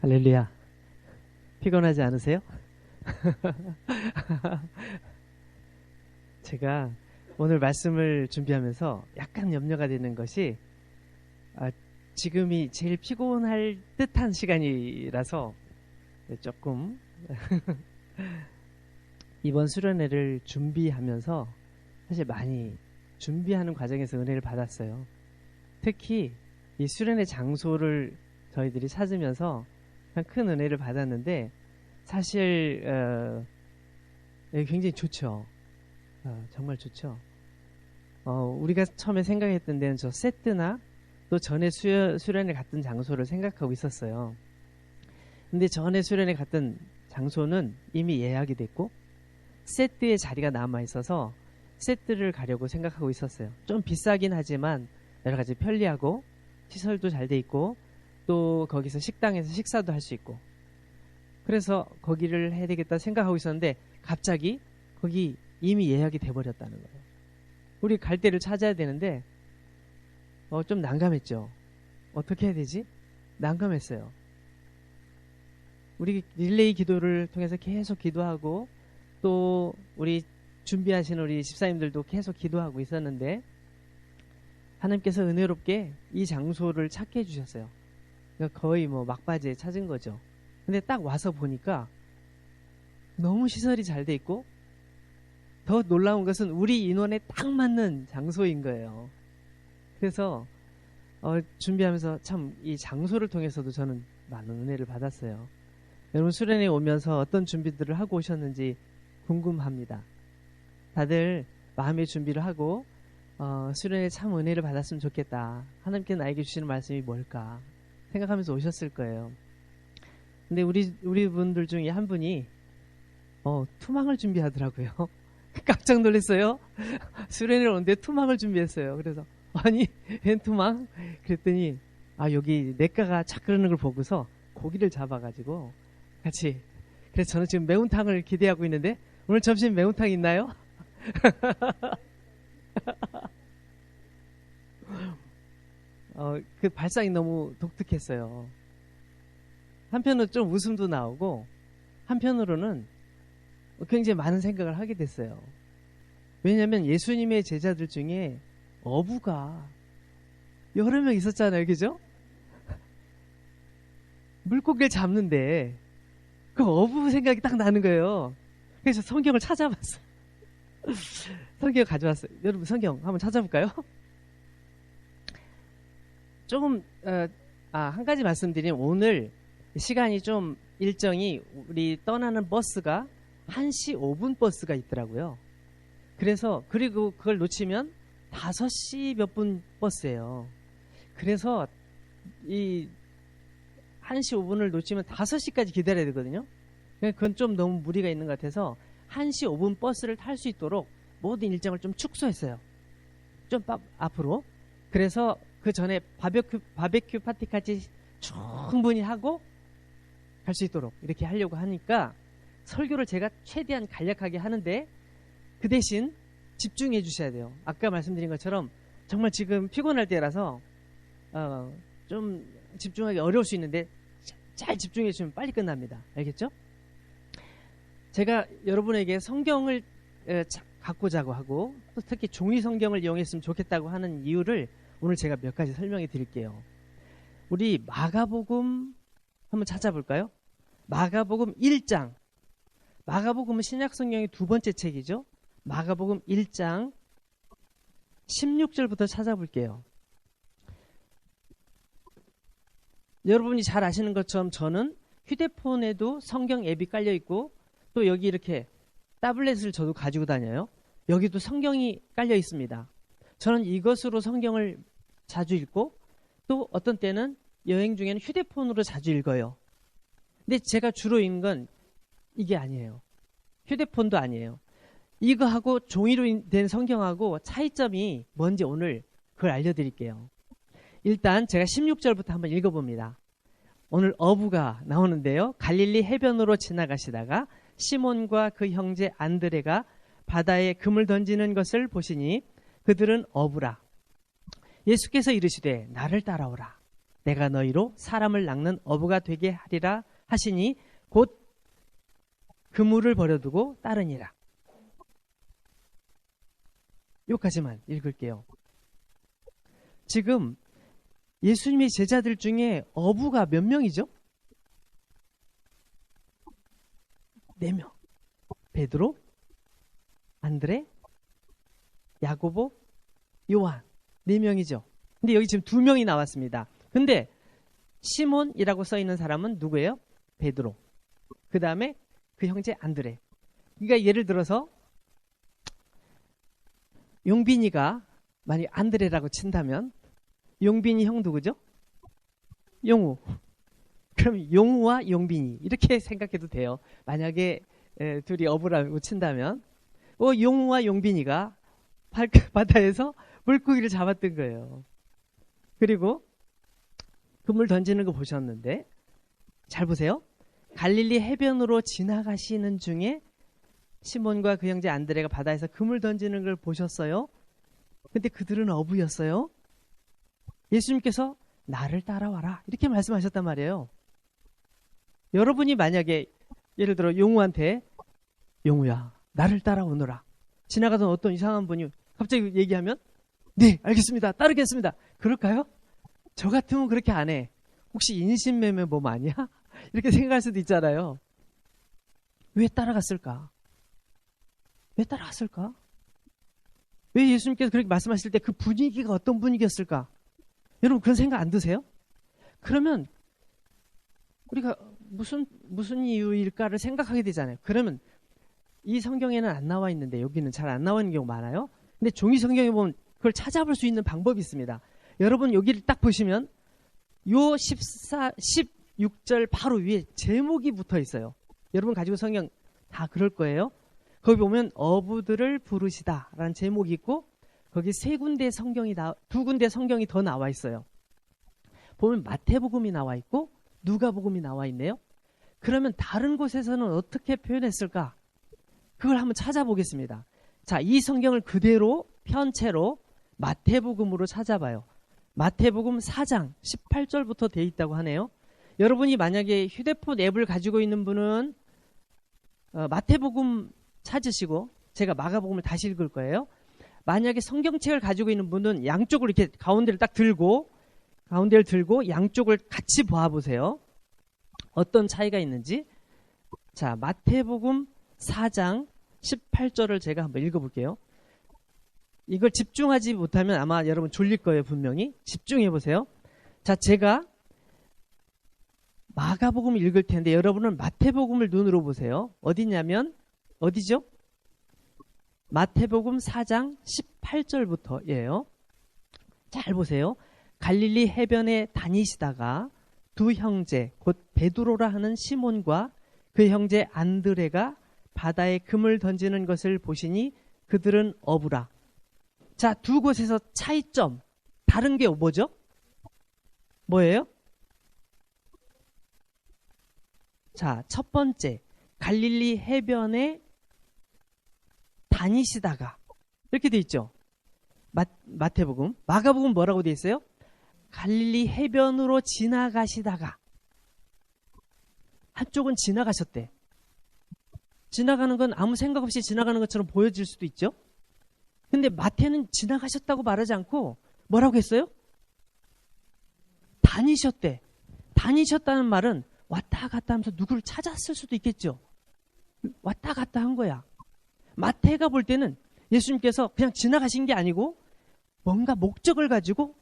할렐루야. 피곤하지 않으세요? 제가 오늘 말씀을 준비하면서 약간 염려가 되는 것이 지금이 제일 피곤할 듯한 시간이라서 조금 이번 수련회를 준비하면서 사실 많이 준비하는 과정에서 은혜를 받았어요. 특히 이 수련회 장소를 저희들이 찾으면서 큰 은혜를 받았는데 사실 굉장히 좋죠. 정말 좋죠. 우리가 처음에 생각했던 데는 저 세트나 또 전에 수련회 갔던 장소를 생각하고 있었어요. 근데 전에 수련회 갔던 장소는 이미 예약이 됐고 세트의 자리가 남아있어서 세트를 가려고 생각하고 있었어요. 좀 비싸긴 하지만 여러 가지 편리하고 시설도 잘 돼 있고 또 거기서 식당에서 식사도 할 수 있고 그래서 거기를 해야 되겠다 생각하고 있었는데 갑자기 거기 이미 예약이 돼버렸다는 거예요. 우리 갈 데를 찾아야 되는데 좀 난감했죠. 어떻게 해야 되지? 난감했어요. 우리 릴레이 기도를 통해서 계속 기도하고 또 우리 준비하신 우리 집사님들도 계속 기도하고 있었는데 하나님께서 은혜롭게 이 장소를 찾게 해주셨어요. 그러니까 거의 막바지에 찾은 거죠. 근데 딱 와서 보니까 너무 시설이 잘 돼 있고 더 놀라운 것은 우리 인원에 딱 맞는 장소인 거예요. 그래서 준비하면서 참 이 장소를 통해서도 저는 많은 은혜를 받았어요. 여러분 수련회 오면서 어떤 준비들을 하고 오셨는지 궁금합니다. 다들 마음의 준비를 하고 수련회에 참 은혜를 받았으면 좋겠다. 하나님께 나에게 주시는 말씀이 뭘까 생각하면서 오셨을 거예요. 근데 우리 분들 중에 한 분이 투망을 준비하더라고요. 깜짝 놀랐어요. 수련회를 오는데 투망을 준비했어요. 그래서 아니 웬 투망? 그랬더니 여기 냇가가 착 흐르는 걸 보고서 고기를 잡아가지고 같이. 그래서 저는 지금 매운탕을 기대하고 있는데 오늘 점심 매운탕 있나요? 그 발상이 너무 독특했어요. 한편으로 좀 웃음도 나오고 한편으로는 굉장히 많은 생각을 하게 됐어요. 왜냐하면 예수님의 제자들 중에 어부가 여러 명 있었잖아요. 그죠? 물고기를 잡는데 그 어부 생각이 딱 나는 거예요. 그래서 성경을 찾아봤어요. 성경 가져왔어요. 여러분 성경 한번 찾아볼까요? 조금 한 가지 말씀드리면 오늘 시간이 좀 일정이 우리 떠나는 버스가 1시 5분 버스가 있더라고요. 그리고 그걸 놓치면 5시 몇 분 버스예요. 그래서 이 1시 5분을 놓치면 5시까지 기다려야 되거든요. 그건 좀 너무 무리가 있는 것 같아서 1시 5분 버스를 탈 수 있도록 모든 일정을 좀 축소했어요. 좀 앞으로. 그래서 그 전에 바베큐 파티까지 충분히 하고 갈 수 있도록 이렇게 하려고 하니까 설교를 제가 최대한 간략하게 하는데 그 대신 집중해 주셔야 돼요. 아까 말씀드린 것처럼 정말 지금 피곤할 때라서 좀 집중하기 어려울 수 있는데 잘 집중해 주시면 빨리 끝납니다. 알겠죠? 제가 여러분에게 성경을 갖고자고 하고 또 특히 종이 성경을 이용했으면 좋겠다고 하는 이유를 오늘 제가 몇 가지 설명해 드릴게요. 우리 마가복음 한번 찾아볼까요? 마가복음 1장. 마가복음은 신약성경의 두 번째 책이죠. 마가복음 1장 16절부터 찾아볼게요. 여러분이 잘 아시는 것처럼 저는 휴대폰에도 성경 앱이 깔려 있고 또 여기 이렇게 타블렛을 저도 가지고 다녀요. 여기도 성경이 깔려 있습니다. 저는 이것으로 성경을 자주 읽고 또 어떤 때는 여행 중에는 휴대폰으로 자주 읽어요. 근데 제가 주로 읽는 건 이게 아니에요. 휴대폰도 아니에요. 이거하고 종이로 된 성경하고 차이점이 뭔지 오늘 그걸 알려드릴게요. 일단 제가 16절부터 한번 읽어봅니다. 오늘 어부가 나오는데요. 갈릴리 해변으로 지나가시다가 시몬과 그 형제 안드레가 바다에 금을 던지는 것을 보시니 그들은 어부라. 예수께서 이르시되 나를 따라오라. 내가 너희로 사람을 낚는 어부가 되게 하리라 하시니 곧 그물을 버려두고 따르니라. 여기까지만 읽을게요. 지금 예수님의 제자들 중에 어부가 몇 명이죠? 4명. 베드로, 안드레, 야고보, 요한. 4명이죠. 근데 여기 지금 2명이 나왔습니다. 근데 시몬이라고 써 있는 사람은 누구예요? 베드로. 그 다음에 그 형제 안드레. 그러니까 예를 들어서 용빈이가 만약 안드레라고 친다면 용빈이 형 누구죠? 용우. 그럼 용우와 용빈이 이렇게 생각해도 돼요. 만약에 둘이 어부라고 친다면 용우와 용빈이가 바다에서 물고기를 잡았던 거예요. 그리고 그물 던지는 거 보셨는데 잘 보세요. 갈릴리 해변으로 지나가시는 중에 시몬과 그 형제 안드레가 바다에서 그물 던지는 걸 보셨어요. 근데 그들은 어부였어요. 예수님께서 나를 따라와라 이렇게 말씀하셨단 말이에요. 여러분이 만약에 예를 들어 용우한테 용우야 나를 따라오너라 지나가던 어떤 이상한 분이 갑자기 얘기하면 네 알겠습니다 따르겠습니다 그럴까요? 저 같으면 그렇게 안 해. 혹시 인신매매 몸 아니야? 이렇게 생각할 수도 있잖아요. 왜 따라갔을까? 왜 따라갔을까? 왜 예수님께서 그렇게 말씀하실 때 그 분위기가 어떤 분위기였을까? 여러분 그런 생각 안 드세요? 그러면 우리가 무슨 이유일까를 생각하게 되잖아요. 그러면 이 성경에는 안 나와 있는데 여기는 잘 안 나와 있는 경우 많아요. 근데 종이 성경에 보면 그걸 찾아볼 수 있는 방법이 있습니다. 여러분 여기를 딱 보시면 요 16절 바로 위에 제목이 붙어 있어요. 여러분 가지고 성경 다 그럴 거예요. 거기 보면 어부들을 부르시다라는 제목이 있고 거기 3군데 성경이 2군데 성경이 더 나와 있어요. 보면 마태복음이 나와 있고 누가복음이 나와 있네요. 그러면 다른 곳에서는 어떻게 표현했을까? 그걸 한번 찾아보겠습니다. 자, 이 성경을 그대로 편채로 마태복음으로 찾아봐요. 마태복음 4장 18절부터 되어 있다고 하네요. 여러분이 만약에 휴대폰 앱을 가지고 있는 분은 마태복음 찾으시고 제가 마가복음을 다시 읽을 거예요. 만약에 성경책을 가지고 있는 분은 양쪽을 이렇게 가운데를 들고 양쪽을 같이 보아보세요. 어떤 차이가 있는지. 자, 마태복음 4장 18절을 제가 한번 읽어볼게요. 이걸 집중하지 못하면 아마 여러분 졸릴 거예요. 분명히. 집중해 보세요. 자, 제가 마가복음을 읽을 텐데 여러분은 마태복음을 눈으로 보세요. 어디냐면 어디죠? 마태복음 4장 18절부터예요. 잘 보세요. 갈릴리 해변에 다니시다가 2 형제 곧 베드로라 하는 시몬과 그 형제 안드레가 바다에 금을 던지는 것을 보시니 그들은 어부라. 자, 2 곳에서 차이점 다른 게 뭐죠? 뭐예요? 자, 첫 번째 갈릴리 해변에 다니시다가 이렇게 돼 있죠. 마태복음. 마가복음 뭐라고 돼 있어요? 갈릴리 해변으로 지나가시다가. 한쪽은 지나가셨대. 지나가는 건 아무 생각 없이 지나가는 것처럼 보여질 수도 있죠. 근데 마태는 지나가셨다고 말하지 않고 뭐라고 했어요? 다니셨대. 다니셨다는 말은 왔다 갔다 하면서 누구를 찾았을 수도 있겠죠. 왔다 갔다 한 거야. 마태가 볼 때는 예수님께서 그냥 지나가신 게 아니고 뭔가 목적을 가지고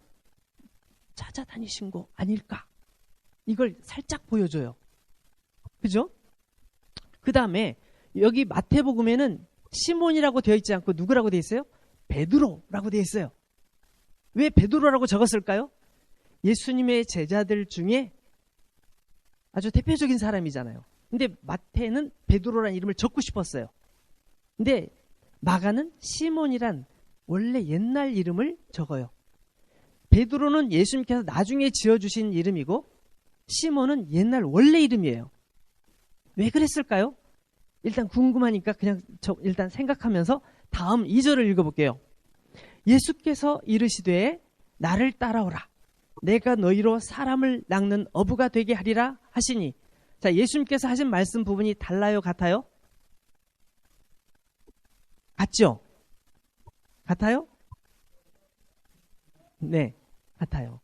찾아다니신 거 아닐까? 이걸 살짝 보여줘요. 그죠? 그 다음에 여기 마태복음에는 시몬이라고 되어 있지 않고 누구라고 되어 있어요? 베드로라고 되어 있어요. 왜 베드로라고 적었을까요? 예수님의 제자들 중에 아주 대표적인 사람이잖아요. 근데 마태는 베드로라는 이름을 적고 싶었어요. 근데 마가는 시몬이란 원래 옛날 이름을 적어요. 베드로는 예수님께서 나중에 지어주신 이름이고 시몬은 옛날 원래 이름이에요. 왜 그랬을까요? 일단 궁금하니까 그냥 일단 생각하면서 다음 2절을 읽어볼게요. 예수께서 이르시되 나를 따라오라. 내가 너희로 사람을 낚는 어부가 되게 하리라 하시니. 자, 예수님께서 하신 말씀 부분이 달라요, 같아요? 같죠? 같아요? 네, 같아요.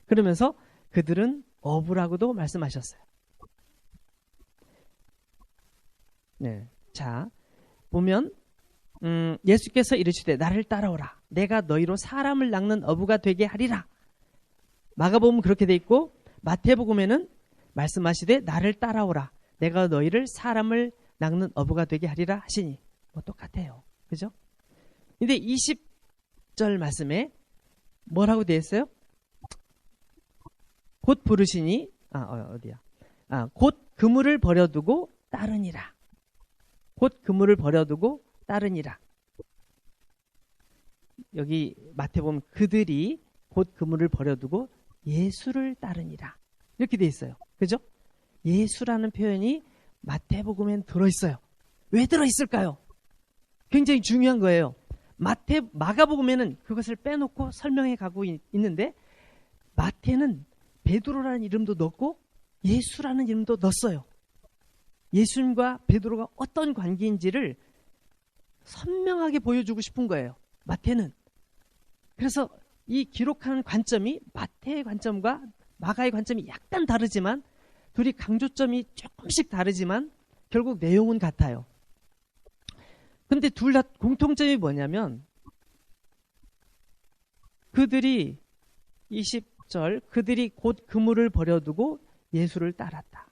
그러면서 그들은 어부라고도 말씀하셨어요. 네, 자, 보면 예수께서 이르시되 나를 따라오라. 내가 너희로 사람을 낚는 어부가 되게 하리라. 마가복음 그렇게 돼 있고 마태복음에는 말씀하시되 나를 따라오라. 내가 너희를 사람을 낚는 어부가 되게 하리라 하시니. 뭐 똑같아요. 그죠? 근데 20절 말씀에 뭐라고 되어 있어요? 곧 부르시니 어디야? 곧 그물을 버려두고 따르니라. 곧 그물을 버려두고 따르니라. 여기 마태복음 그들이 곧 그물을 버려두고 예수를 따르니라. 이렇게 돼 있어요. 그죠? 예수라는 표현이 마태복음엔 들어있어요. 왜 들어있을까요? 굉장히 중요한 거예요. 마가복음에는 그것을 빼놓고 설명해 가고 있는데 마태는 베드로라는 이름도 넣고 예수라는 이름도 넣었어요. 예수님과 베드로가 어떤 관계인지를 선명하게 보여주고 싶은 거예요. 마태는. 그래서 이 기록하는 관점이 마태의 관점과 마가의 관점이 약간 다르지만 둘이 강조점이 조금씩 다르지만 결국 내용은 같아요. 근데 둘 다 공통점이 뭐냐면 그들이 20절 그들이 곧 그물을 버려두고 예수를 따랐다.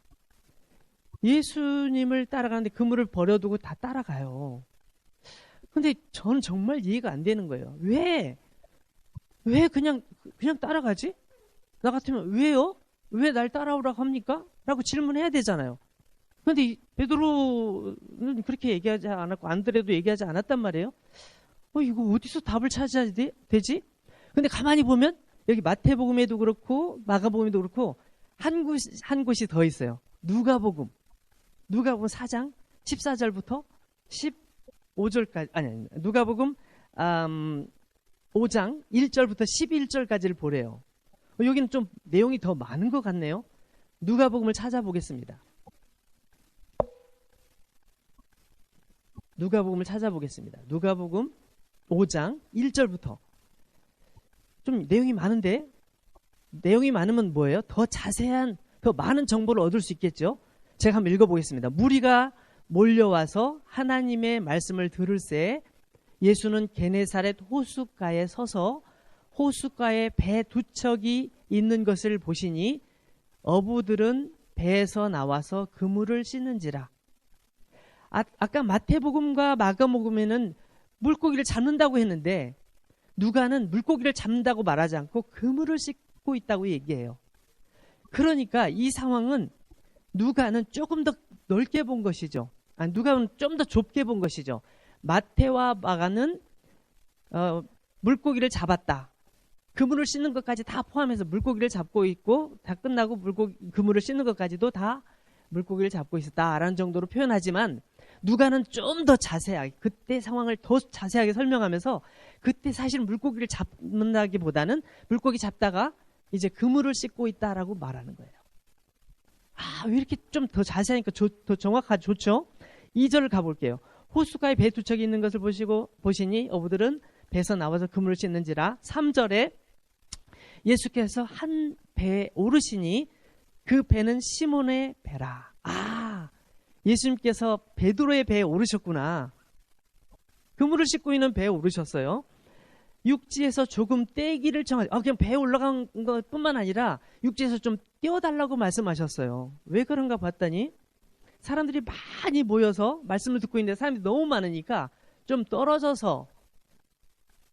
예수님을 따라가는데 그물을 버려두고 다 따라가요. 근데 저는 정말 이해가 안 되는 거예요. 왜 그냥 따라가지? 나 같으면 왜요? 왜 날 따라오라고 합니까? 라고 질문해야 되잖아요. 근데 베드로는 그렇게 얘기하지 않았고 안드레도 얘기하지 않았단 말이에요. 이거 어디서 답을 찾아야 되지? 근데 가만히 보면 여기 마태복음에도 그렇고 마가복음에도 그렇고 한 곳이 더 있어요. 누가복음 4장 14절부터 15절까지 아니 누가복음 5장 1절부터 11절까지를 보래요. 여기는 좀 내용이 더 많은 것 같네요. 누가복음을 찾아보겠습니다. 누가복음 5장 1절부터 좀 내용이 많은데 내용이 많으면 뭐예요? 더 자세한 더 많은 정보를 얻을 수 있겠죠. 제가 한번 읽어보겠습니다. 무리가 몰려와서 하나님의 말씀을 들을새 예수는 게네사렛 호숫가에 서서 호숫가에 배 두 척이 있는 것을 보시니 어부들은 배에서 나와서 그물을 씻는지라. 아까 마태복음과 마가복음에는 물고기를 잡는다고 했는데 누가는 물고기를 잡는다고 말하지 않고 그물을 씻고 있다고 얘기해요. 그러니까 이 상황은 누가는 조금 더 넓게 본 것이죠. 누가는 좀 더 좁게 본 것이죠. 마태와 마가는 물고기를 잡았다. 그물을 씻는 것까지 다 포함해서 물고기를 잡고 있고 다 끝나고 그물을 씻는 것까지도 다 물고기를 잡고 있었다라는 정도로 표현하지만 누가는 좀 더 자세하게 그때 상황을 더 자세하게 설명하면서 그때 사실 물고기를 잡는다기보다는 물고기 잡다가 이제 그물을 씻고 있다라고 말하는 거예요. 왜 이렇게 좀 더 자세하니까 더 정확하게 좋죠? 2절을 가볼게요. 호숫가에 배 두 척이 있는 것을 보시니 어부들은 배에서 나와서 그물을 씻는지라. 3절에 예수께서 한 배에 오르시니 그 배는 시몬의 배라. 예수님께서 베드로의 배에 오르셨구나. 그물을 씻고 있는 배에 오르셨어요. 육지에서 조금 떼기를 그냥 배에 올라간 것뿐만 아니라 육지에서 좀 떼어달라고 말씀하셨어요. 왜 그런가 봤더니 사람들이 많이 모여서 말씀을 듣고 있는데 사람들이 너무 많으니까 좀 떨어져서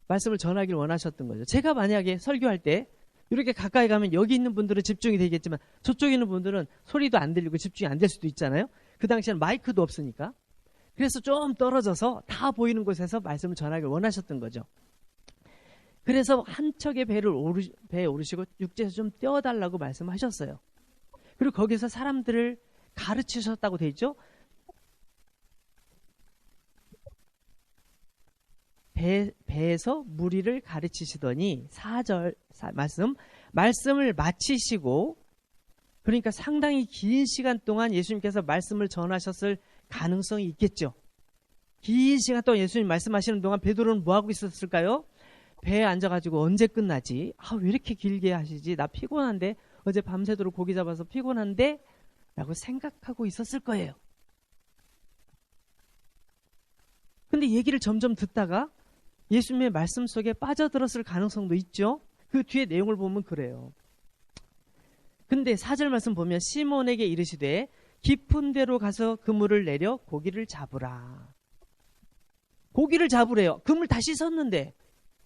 말씀을 전하기를 원하셨던 거죠. 제가 만약에 설교할 때 이렇게 가까이 가면 여기 있는 분들은 집중이 되겠지만 저쪽에 있는 분들은 소리도 안 들리고 집중이 안 될 수도 있잖아요. 그 당시에는 마이크도 없으니까. 그래서 좀 떨어져서 다 보이는 곳에서 말씀을 전하기를 원하셨던 거죠. 그래서 한 척의 배에 오르시고 육지에서 좀 떼어달라고 말씀하셨어요. 그리고 거기서 사람들을 가르치셨다고 돼 있죠. 배에서 무리를 가르치시더니 4절 말씀 말씀을 마치시고, 그러니까 상당히 긴 시간 동안 예수님께서 말씀을 전하셨을 가능성이 있겠죠. 긴 시간 동안 예수님 말씀하시는 동안 베드로는 뭐 하고 있었을까요? 배에 앉아가지고 언제 끝나지? 왜 이렇게 길게 하시지? 나 피곤한데, 어제 밤새도록 고기 잡아서 피곤한데? 라고 생각하고 있었을 거예요. 근데 얘기를 점점 듣다가 예수님의 말씀 속에 빠져들었을 가능성도 있죠. 그 뒤에 내용을 보면 그래요. 근데 4절 말씀 보면 시몬에게 이르시되 깊은 데로 가서 그물을 내려 고기를 잡으라. 고기를 잡으래요. 그물 다 씻었는데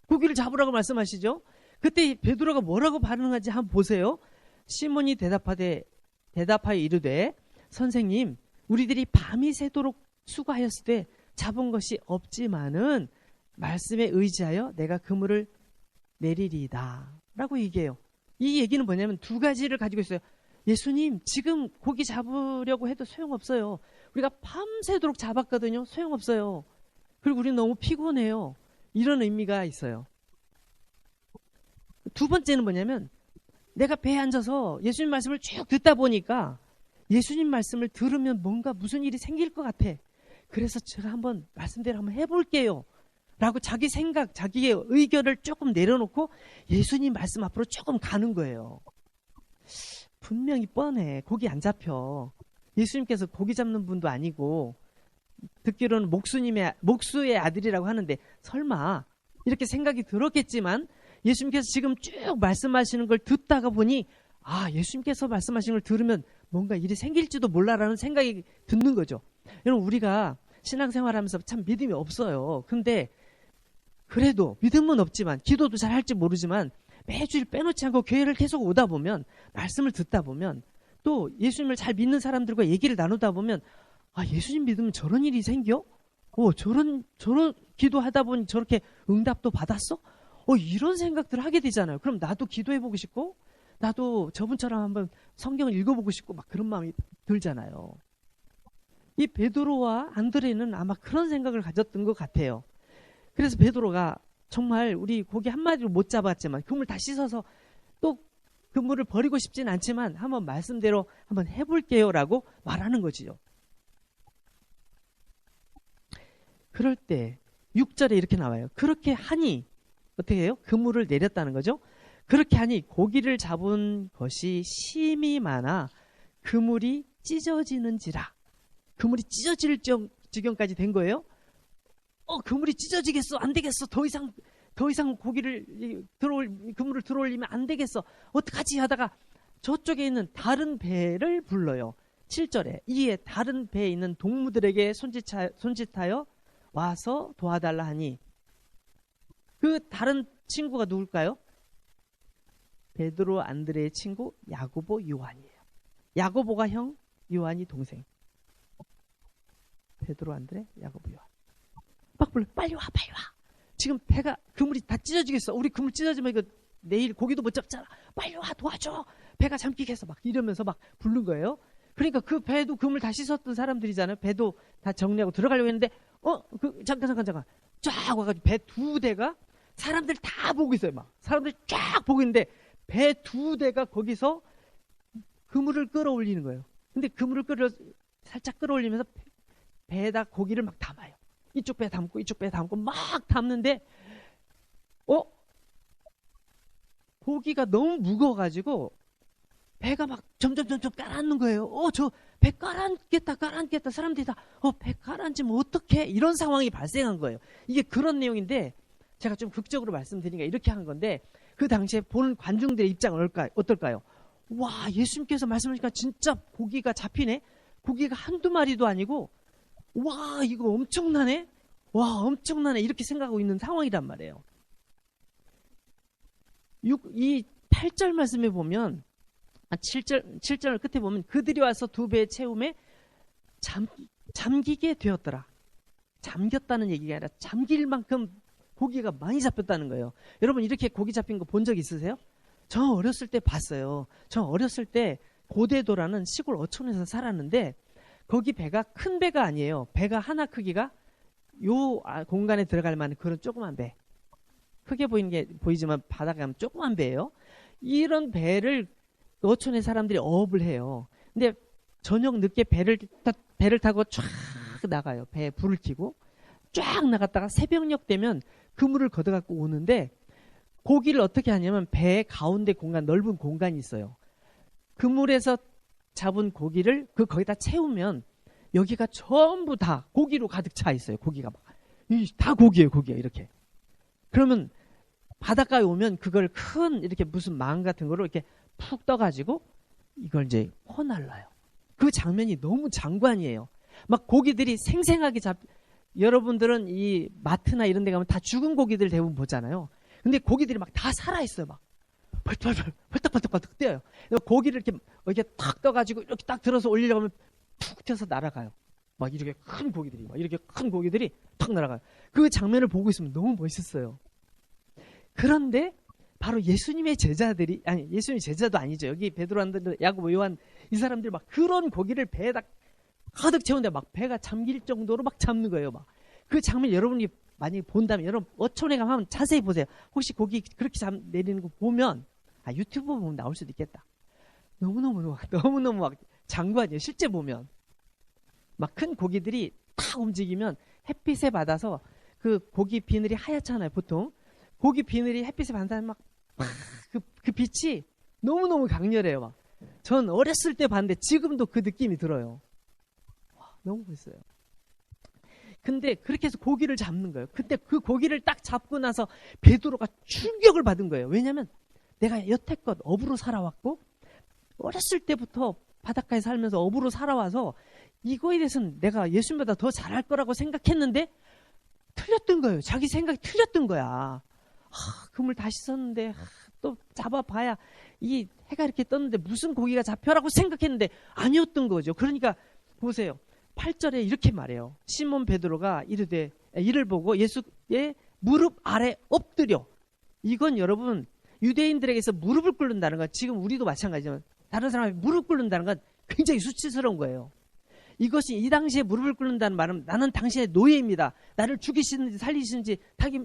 고기를 잡으라고 말씀하시죠. 그때 베드로가 뭐라고 반응하지 한번 보세요. 시몬이 대답하여 이르되 선생님, 우리들이 밤이 새도록 수고하였을 때 잡은 것이 없지만은 말씀에 의지하여 내가 그물을 내리리이다 라고 얘기해요. 이 얘기는 뭐냐면 두 가지를 가지고 있어요. 예수님, 지금 고기 잡으려고 해도 소용없어요. 우리가 밤새도록 잡았거든요. 소용없어요. 그리고 우리는 너무 피곤해요. 이런 의미가 있어요. 두 번째는 뭐냐면 내가 배에 앉아서 예수님 말씀을 쭉 듣다 보니까 예수님 말씀을 들으면 뭔가 무슨 일이 생길 것 같아. 그래서 제가 한번 말씀대로 한번 해볼게요 라고 자기 생각, 자기의 의견을 조금 내려놓고 예수님 말씀 앞으로 조금 가는 거예요. 분명히 뻔해. 고기 안 잡혀. 예수님께서 고기 잡는 분도 아니고 듣기로는 목수의 아들이라고 하는데 설마 이렇게 생각이 들었겠지만 예수님께서 지금 쭉 말씀하시는 걸 듣다가 보니 예수님께서 말씀하시는 걸 들으면 뭔가 일이 생길지도 몰라라는 생각이 드는 거죠. 여러분, 우리가 신앙생활하면서 참 믿음이 없어요. 근데 그래도 믿음은 없지만 기도도 잘 할지 모르지만 매주일 빼놓지 않고 교회를 계속 오다 보면 말씀을 듣다 보면 또 예수님을 잘 믿는 사람들과 얘기를 나누다 보면 예수님 믿으면 저런 일이 생겨? 저런 기도하다 보니 저렇게 응답도 받았어? 이런 생각들을 하게 되잖아요. 그럼 나도 기도해보고 싶고 나도 저분처럼 한번 성경을 읽어보고 싶고 막 그런 마음이 들잖아요. 이 베드로와 안드레는 아마 그런 생각을 가졌던 것 같아요. 그래서 베드로가 정말 우리 고기 한 마리로 못 잡았지만 그물 다 씻어서 또 그물을 버리고 싶진 않지만 한번 말씀대로 한번 해볼게요 라고 말하는 거지요. 그럴 때 6절에 이렇게 나와요. 그렇게 하니 어떻게 해요? 그물을 내렸다는 거죠. 그렇게 하니 고기를 잡은 것이 심이 많아 그물이 찢어지는지라. 그물이 찢어질 지경까지 된 거예요. 그물이 찢어지겠어. 안 되겠어. 더 이상 그물을 들어올리면 안 되겠어. 어떡하지 하다가 저쪽에 있는 다른 배를 불러요. 7절에 이에 다른 배에 있는 동무들에게 손짓하여 와서 도와달라 하니 그 다른 친구가 누굴까요? 베드로 안드레의 친구 야고보 요한이에요. 야고보가 형, 요한이 동생. 베드로 안드레 야고보 요한. 막 불러. 빨리 와. 지금 그물이 다 찢어지겠어. 우리 그물 찢어지면 이거 내일 고기도 못 잡잖아. 빨리 와, 도와줘. 배가 잠기겠어. 막 이러면서 막 부른 거예요. 그러니까 그 배도 그물 다 씻었던 사람들이잖아요. 배도 다 정리하고 들어가려고 했는데 잠깐 쫙 와가지고 배 두 대가 사람들 다 보고 있어요. 막 사람들 쫙 보고 있는데 배 두 대가 거기서 그물을 끌어올리는 거예요. 근데 그물을 살짝 끌어올리면서 배에다 고기를 막 담아요. 이쪽 배 담고 이쪽 배 담고 막 담는데 고기가 너무 무거워가지고 배가 막 점점 가라앉는 거예요. 저 배 가라앉겠다. 사람들이 다 배 가라앉으면 어떡해? 이런 상황이 발생한 거예요. 이게 그런 내용인데 제가 좀 극적으로 말씀드리니까 이렇게 한 건데 그 당시에 보는 관중들의 입장은 어떨까요? 와, 예수님께서 말씀하시니까 진짜 고기가 잡히네? 고기가 한두 마리도 아니고 와, 이거 엄청나네? 이렇게 생각하고 있는 상황이란 말이에요. 이 8절 말씀에 보면 7절 끝에 보면 그들이 와서 두 배의 채움에 잠기게 되었더라. 잠겼다는 얘기가 아니라 잠길 만큼 고기가 많이 잡혔다는 거예요. 여러분 이렇게 고기 잡힌 거 본 적 있으세요? 저 어렸을 때 봤어요. 저 어렸을 때 고대도라는 시골 어촌에서 살았는데 거기 배가 큰 배가 아니에요. 배가 하나 크기가 요 공간에 들어갈 만한 그런 조그만 배. 크게 보이지만 바다가 가면 조그만 배예요. 이런 배를 어촌의 사람들이 어업을 해요. 근데 저녁 늦게 배를 타고 쫙 나가요. 배에 불을 켜고 쫙 나갔다가 새벽녘 되면 그물을 걷어갖고 오는데 고기를 어떻게 하냐면 배 가운데 공간, 넓은 공간이 있어요. 그물에서 잡은 고기를 거기다 채우면 여기가 전부 다 고기로 가득 차 있어요. 고기가 막. 다 고기예요, 고기가 이렇게. 그러면 바닷가에 오면 그걸 큰 이렇게 무슨 망 같은 거로 이렇게 푹 떠가지고 이걸 이제 퍼날라요. 그 장면이 너무 장관이에요. 막 고기들이 생생하게 여러분들은 이 마트나 이런 데 가면 다 죽은 고기들 대부분 보잖아요. 근데 고기들이 막 다 살아있어요. 막 벌떡벌떡 뛰어요. 고기를 이렇게 탁 떠가지고 이렇게 딱 들어서 올리려고 하면 푹 튀어서 날아가요. 막 이렇게 큰 고기들이 탁 날아가요. 그 장면을 보고 있으면 너무 멋있어요. 그런데 바로 예수님의 제자들이, 아니 예수님의 제자도 아니죠. 여기 베드로, 안드레, 야고보, 요한 이 사람들이 막 그런 고기를 배에다 가득 채우는데 막 배가 잠길 정도로 막 잡는 거예요. 막 그 장면 여러분이 만약에 본다면, 여러분 어촌에 가면 한번 자세히 보세요. 혹시 고기 그렇게 내리는 거 보면, 유튜브 보면 나올 수도 있겠다. 너무너무 막 장관이에요. 실제 보면 막 큰 고기들이 탁 움직이면 햇빛에 받아서 그 고기 비늘이 하얗잖아요. 보통 고기 비늘이 햇빛에 받으면 막 그 빛이 너무너무 강렬해요. 막 전 어렸을 때 봤는데 지금도 그 느낌이 들어요. 와, 너무 멋있어요. 근데 그렇게 해서 고기를 잡는 거예요. 근데 그 고기를 딱 잡고 나서 베드로가 충격을 받은 거예요. 왜냐하면 내가 여태껏 어부로 살아왔고 어렸을 때부터 바닷가에 살면서 어부로 살아와서 이거에 대해서는 내가 예수님보다 더 잘할 거라고 생각했는데 틀렸던 거예요. 자기 생각이 틀렸던 거야. 그물 다시 썼는데 또 잡아봐야 이 해가 이렇게 떴는데 무슨 고기가 잡혀라고 생각했는데 아니었던 거죠. 그러니까 보세요. 8절에 이렇게 말해요. 시몬 베드로가 이를 보고 예수의 무릎 아래 엎드려. 이건 여러분 유대인들에게서 무릎을 꿇는다는 건, 지금 우리도 마찬가지지만 다른 사람이 무릎 꿇는다는 건 굉장히 수치스러운 거예요. 이것이 이 당시에 무릎을 꿇는다는 말은 나는 당신의 노예입니다. 나를 죽이시든지 살리시든지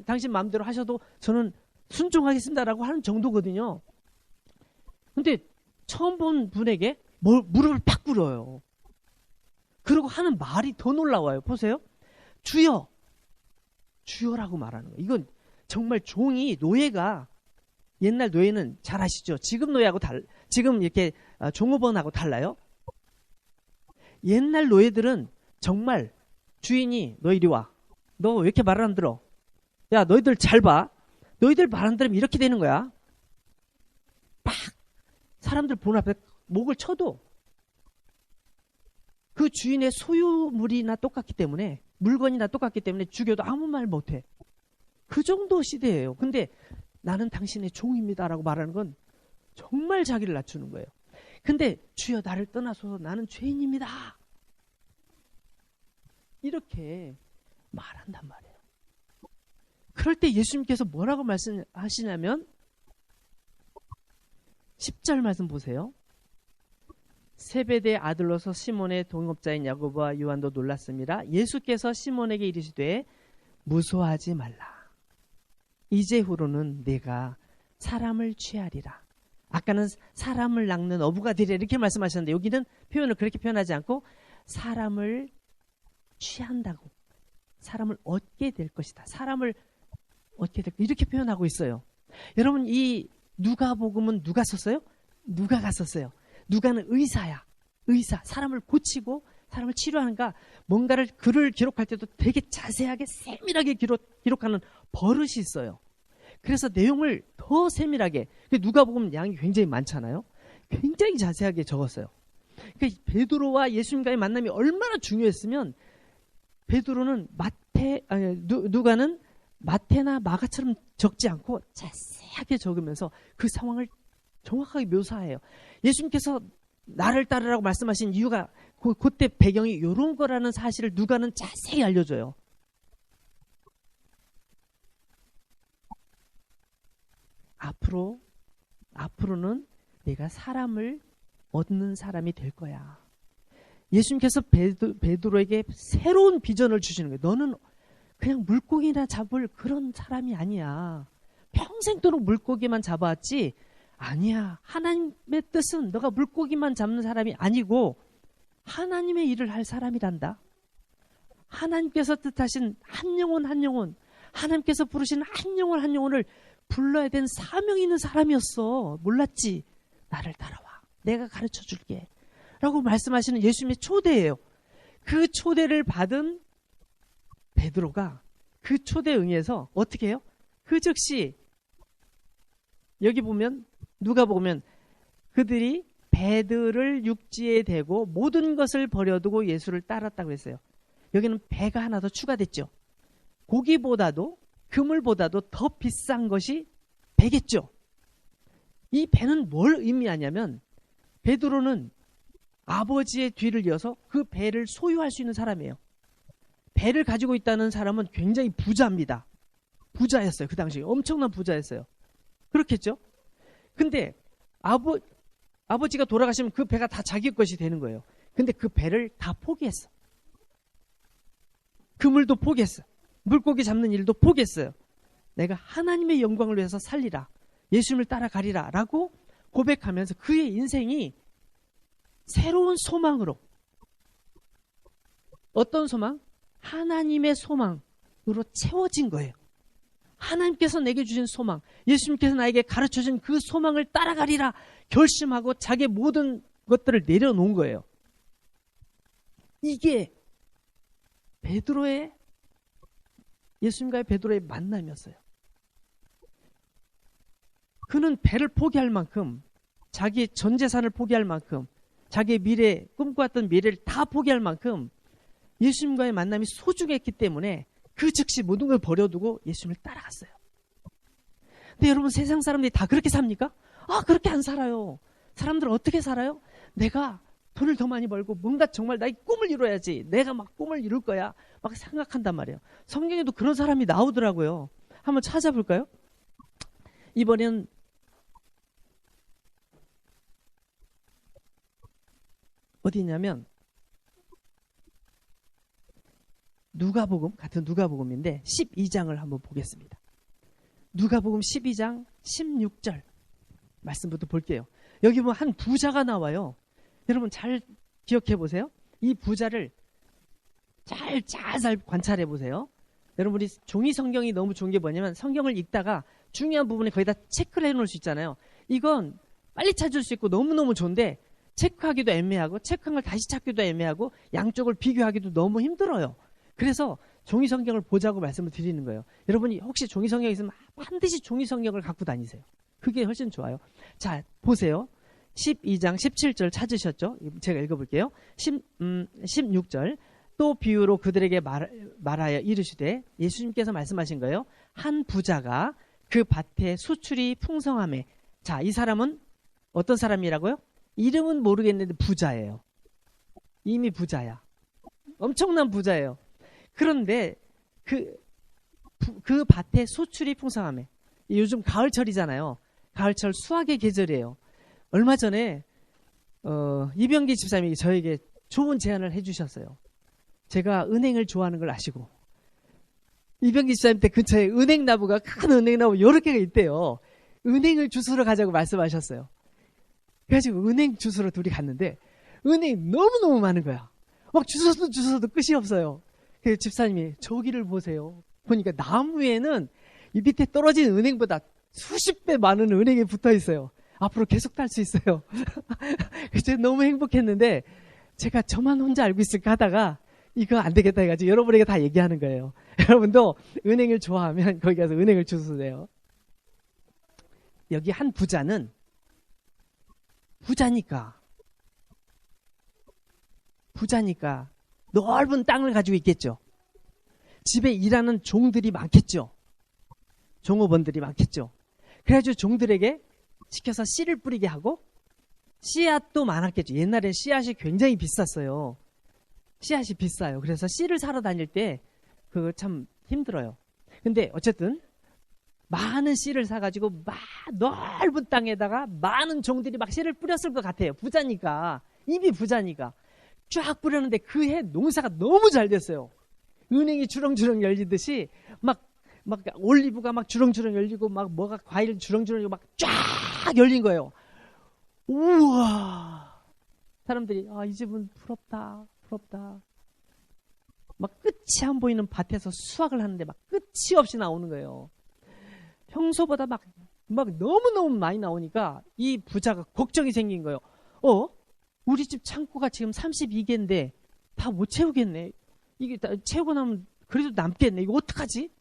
당신 마음대로 하셔도 저는 순종하겠습니다라고 하는 정도거든요. 근데 처음 본 분에게 무릎을 팍 꿇어요. 그리고 하는 말이 더 놀라워요. 보세요. 주여라고 말하는 거예요. 이건 정말 노예가, 옛날 노예는 잘 아시죠? 지금 노예하고 지금 이렇게 종업원하고 달라요. 옛날 노예들은 정말 주인이 너 이리 와. 너 왜 이렇게 말을 안 들어? 야, 너희들 잘 봐. 너희들 말 안 들으면 이렇게 되는 거야. 막 사람들 보는 앞에 목을 쳐도 그 주인의 소유물이나 똑같기 때문에, 물건이나 똑같기 때문에 죽여도 아무 말 못해. 그 정도 시대예요. 근데 나는 당신의 종입니다라고 말하는 건 정말 자기를 낮추는 거예요. 근데 주여 나를 떠나소서 나는 죄인입니다. 이렇게 말한단 말이에요. 그럴 때 예수님께서 뭐라고 말씀하시냐면 10절 말씀 보세요. 세베대의 아들로서 시몬의 동업자인 야고보와 요한도 놀랐습니다. 예수께서 시몬에게 이르시되 무소하지 말라. 이제후로는 내가 사람을 취하리라. 아까는 사람을 낚는 어부가 되리라 이렇게 말씀하셨는데 여기는 표현을 그렇게 표현하지 않고 사람을 취한다고, 사람을 얻게 될 것이다. 사람을 얻게 될 것이다. 이렇게 표현하고 있어요. 여러분 이 누가복음은 누가 썼어요? 누가가 썼어요. 누가는 의사야. 의사. 사람을 고치고 사람을 치료하는가, 뭔가를 글을 기록할 때도 되게 자세하게 세밀하게 기록하는 버릇이 있어요. 그래서 내용을 더 세밀하게, 누가복음 양이 굉장히 많잖아요. 굉장히 자세하게 적었어요. 그러니까 베드로와 예수님과의 만남이 얼마나 중요했으면 베드로는 누가는 마태나 마가처럼 적지 않고 자세하게 적으면서 그 상황을 정확하게 묘사해요. 예수님께서 나를 따르라고 말씀하신 이유가 그때 배경이 이런 거라는 사실을 누가는 자세히 알려줘요. 앞으로는 내가 사람을 얻는 사람이 될 거야. 예수님께서 베드로에게 새로운 비전을 주시는 거예요. 너는 그냥 물고기나 잡을 그런 사람이 아니야. 평생 동안 물고기만 잡아왔지 아니야. 하나님의 뜻은 너가 물고기만 잡는 사람이 아니고 하나님의 일을 할 사람이란다. 하나님께서 뜻하신 한 영혼 한 영혼, 하나님께서 부르신 한 영혼 한 영혼을 불러야 된 사명이 있는 사람이었어. 몰랐지? 나를 따라와. 내가 가르쳐 줄게. 라고 말씀하시는 예수님의 초대예요. 그 초대를 받은 베드로가 그 초대에 응해서 어떻게 해요? 그 즉시 여기 보면 누가 보면 그들이 배들을 육지에 대고 모든 것을 버려두고 예수를 따랐다고 했어요. 여기는 배가 하나 더 추가됐죠. 고기보다도 그물보다도 더 비싼 것이 배겠죠. 이 배는 뭘 의미하냐면 베드로는 아버지의 뒤를 이어서 그 배를 소유할 수 있는 사람이에요. 배를 가지고 있다는 사람은 굉장히 부자입니다. 부자였어요. 그 당시에 엄청난 부자였어요. 그렇겠죠? 근데 아버지가 돌아가시면 그 배가 다 자기 것이 되는 거예요. 근데 그 배를 다 포기했어. 그물도 포기했어. 물고기 잡는 일도 포기했어요. 내가 하나님의 영광을 위해서 살리라. 예수님을 따라가리라 라고 고백하면서 그의 인생이 새로운 소망으로, 어떤 소망? 하나님의 소망으로 채워진 거예요. 하나님께서 내게 주신 소망, 예수님께서 나에게 가르쳐준 그 소망을 따라가리라 결심하고 자기의 모든 것들을 내려놓은 거예요. 이게 예수님과의 베드로의 만남이었어요. 그는 배를 포기할 만큼, 자기의 전 재산을 포기할 만큼, 자기의 미래, 꿈꿔왔던 미래를 다 포기할 만큼 예수님과의 만남이 소중했기 때문에 그 즉시 모든 걸 버려두고 예수님을 따라갔어요. 근데 여러분, 세상 사람들이 다 그렇게 삽니까? 그렇게 안 살아요. 사람들은 어떻게 살아요? 내가 돈을 더 많이 벌고 뭔가 정말 나의 꿈을 이뤄야지, 내가 막 꿈을 이룰 거야 막 생각한단 말이에요. 성경에도 그런 사람이 나오더라고요. 한번 찾아볼까요? 이번엔 어디 있냐면 누가복음, 같은 누가복음인데 12장을 한번 보겠습니다. 누가복음 12장 16절 말씀부터 볼게요. 여기 보면 한 부자가 나와요. 여러분 잘 기억해 보세요. 이 부자를 잘 관찰해 보세요. 여러분, 우리 종이 성경이 너무 좋은 게 뭐냐면 성경을 읽다가 중요한 부분에 거의 다 체크를 해놓을 수 있잖아요. 이건 빨리 찾을 수 있고 너무너무 좋은데 체크하기도 애매하고 체크한 걸 다시 찾기도 애매하고 양쪽을 비교하기도 너무 힘들어요. 그래서 종이 성경을 보자고 말씀을 드리는 거예요. 여러분이 혹시 종이 성경이 있으면 반드시 종이 성경을 갖고 다니세요. 그게 훨씬 좋아요. 자, 보세요. 12장 17절 찾으셨죠? 제가 읽어볼게요. 16절. 또 비유로 그들에게 말하여 이르시되, 예수님께서 말씀하신 거예요. 한 부자가 그 밭에 수출이 풍성하매. 자, 이 사람은 어떤 사람이라고요? 이름은 모르겠는데 부자예요. 이미 부자야. 엄청난 부자예요. 그런데 그 밭에 수출이 풍성하매. 요즘 가을철이잖아요. 가을철 수확의 계절이에요. 얼마 전에 이병기 집사님이 저에게 좋은 제안을 해주셨어요. 제가 은행을 좋아하는 걸 아시고, 이병기 집사님 때 근처에 은행나무가, 큰 은행나무 여러 개가 있대요. 은행을 주스러 가자고 말씀하셨어요. 그래가지고 은행 주스러 둘이 갔는데 은행 너무너무 많은 거야. 막 주워도 끝이 없어요. 그래서 집사님이 저기를 보세요. 보니까 나무에는 이 밑에 떨어진 은행보다 수십 배 많은 은행이 붙어 있어요. 앞으로 계속 딸 수 있어요. 그래서 너무 행복했는데 제가 저만 혼자 알고 있을까 하다가 이거 안 되겠다 해가지고 여러분에게 다 얘기하는 거예요. 여러분도 은행을 좋아하면 거기 가서 은행을 주세요. 여기 한 부자는 부자니까 넓은 땅을 가지고 있겠죠. 집에 일하는 종들이 많겠죠. 종업원들이 많겠죠. 그래가지고 종들에게 시켜서 씨를 뿌리게 하고 씨앗도 많았겠죠. 옛날에 씨앗이 굉장히 비쌌어요. 씨앗이 비싸요. 그래서 씨를 사러 다닐 때 그거 참 힘들어요. 근데 어쨌든 많은 씨를 사가지고 넓은 땅에다가 많은 종들이 막 씨를 뿌렸을 것 같아요. 부자니까, 이미 부자니까 쫙 뿌렸는데 그 해 농사가 너무 잘 됐어요. 은행이 주렁주렁 열리듯이 막 막 올리브가 막 주렁주렁 열리고 막 뭐가 과일 주렁주렁 막 쫙 열린 거예요. 우와! 사람들이 이 집은 부럽다, 부럽다. 막 끝이 안 보이는 밭에서 수확을 하는데 막 끝이 없이 나오는 거예요. 평소보다 막 너무너무 많이 나오니까 이 부자가 걱정이 생긴 거예요. 우리 집 창고가 지금 32개인데 다 못 채우겠네. 이게 다 채우고 나면 그래도 남겠네. 이거 어떡하지?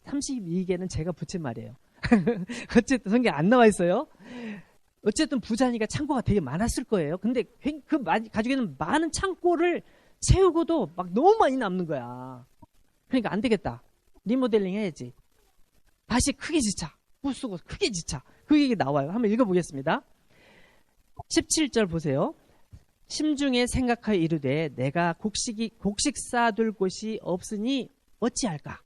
32개는 제가 붙인 말이에요. 어쨌든 성경에 안 나와 있어요. 어쨌든 부자니까 창고가 되게 많았을 거예요. 근데 그 가지고 있는 많은 창고를 채우고도 막 너무 많이 남는 거야. 그러니까 안 되겠다. 리모델링 해야지. 다시 크게 짓자. 부수고 크게 짓자. 그 얘기 나와요. 한번 읽어보겠습니다. 17절 보세요. 심중에 생각하여 이르되 내가 곡식 쌓아둘 곳이 없으니 어찌할까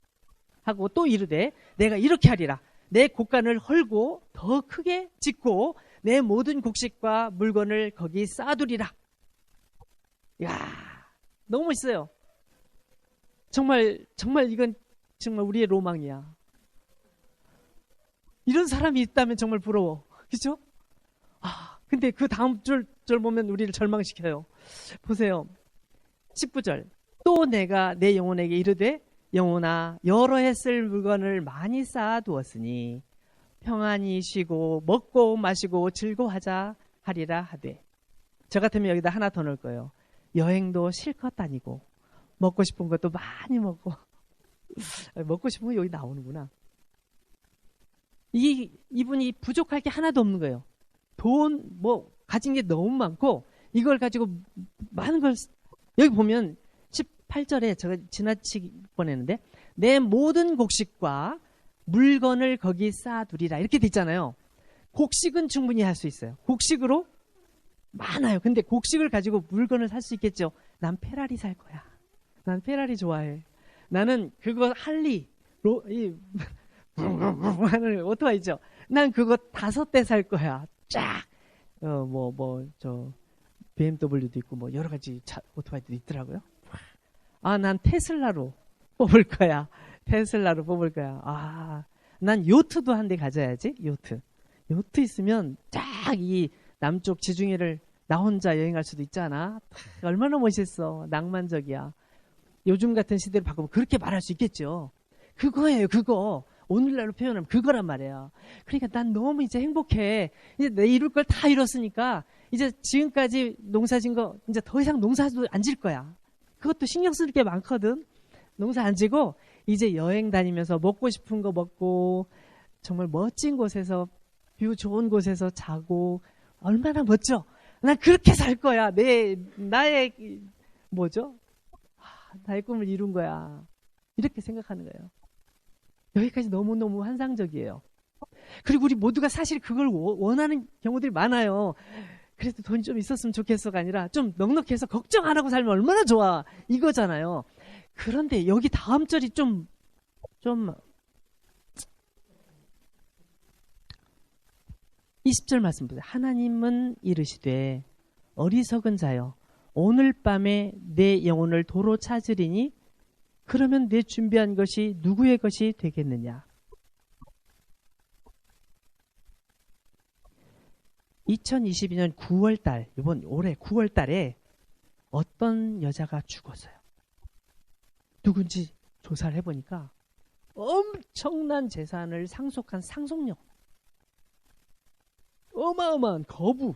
하고 또 이르되 내가 이렇게 하리라. 내 곡간을 헐고 더 크게 짓고 내 모든 곡식과 물건을 거기 쌓아두리라. 이야, 너무 멋있어요. 정말 이건 정말 우리의 로망이야. 이런 사람이 있다면 정말 부러워. 그렇죠? 근데 그 다음 절 보면 우리를 절망시켜요. 보세요. 19절. 또 내가 내 영혼에게 이르되 영혼아 여러 해 쓸 물건을 많이 쌓아두었으니 평안히 쉬고 먹고 마시고 즐거워하자 하리라 하되. 저 같으면 여기다 하나 더 넣을 거예요. 여행도 실컷 다니고 먹고 싶은 것도 많이 먹고. 먹고 싶은 거 여기 나오는구나. 이분이 부족할 게 하나도 없는 거예요. 돈 가진 게 너무 많고 이걸 가지고 많은 걸 여기 보면 18절에 제가 지나치기 뻔했는데 내 모든 곡식과 물건을 거기 쌓아두리라 이렇게 돼 있잖아요. 곡식은 충분히 할 수 있어요. 곡식으로 많아요. 근데 곡식을 가지고 물건을 살 수 있겠죠. 난 페라리 살 거야. 난 페라리 좋아해. 나는 그거 할리 하는 오토바이 있죠. 난 그거 5대 살 거야. 쫙 BMW도 있고 여러 가지 오토바이도 있더라고요. 난 테슬라로 뽑을 거야. 테슬라로 뽑을 거야. 난 요트도 한 대 가져야지. 요트 있으면 쫙 이 남쪽 지중해를 나 혼자 여행할 수도 있잖아. 얼마나 멋있어. 낭만적이야. 요즘 같은 시대를 바꾸면 그렇게 말할 수 있겠죠. 그거예요. 그거. 오늘날로 표현하면 그거란 말이에요. 그러니까 난 너무 이제 행복해. 이제 내 이룰 걸 다 이뤘으니까 이제 지금까지 농사진 거 이제 더 이상 농사도 안 질 거야. 그것도 신경 쓸 게 많거든. 농사 안 지고 이제 여행 다니면서 먹고 싶은 거 먹고 정말 멋진 곳에서 뷰 좋은 곳에서 자고 얼마나 멋져. 난 그렇게 살 거야. 나의 나의 꿈을 이룬 거야. 이렇게 생각하는 거예요. 여기까지 너무너무 환상적이에요. 그리고 우리 모두가 사실 그걸 원하는 경우들이 많아요. 그래도 돈이 좀 있었으면 좋겠어가 아니라 좀 넉넉해서 걱정 안 하고 살면 얼마나 좋아. 이거잖아요. 그런데 여기 다음 절이 좀 20절 말씀 보세요. 하나님은 이르시되 어리석은 자여 오늘 밤에 내 영혼을 도로 찾으리니 그러면 내 준비한 것이 누구의 것이 되겠느냐. 2022년 9월달 이번 올해 9월달에 어떤 여자가 죽었어요. 누군지 조사를 해보니까 엄청난 재산을 상속한 상속녀, 어마어마한 거부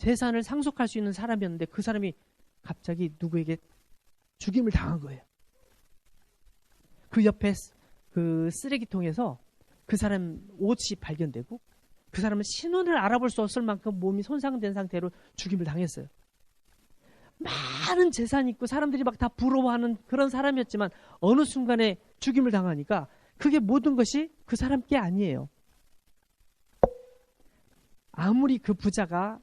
재산을 상속할 수 있는 사람이었는데 그 사람이 갑자기 누구에게 죽임을 당한 거예요. 그 옆에 그 쓰레기통에서 그 사람 옷이 발견되고 그 사람은 신원을 알아볼 수 없을 만큼 몸이 손상된 상태로 죽임을 당했어요. 많은 재산이 있고 사람들이 막 다 부러워하는 그런 사람이었지만 어느 순간에 죽임을 당하니까 그게 모든 것이 그 사람 게 아니에요. 아무리 그 부자가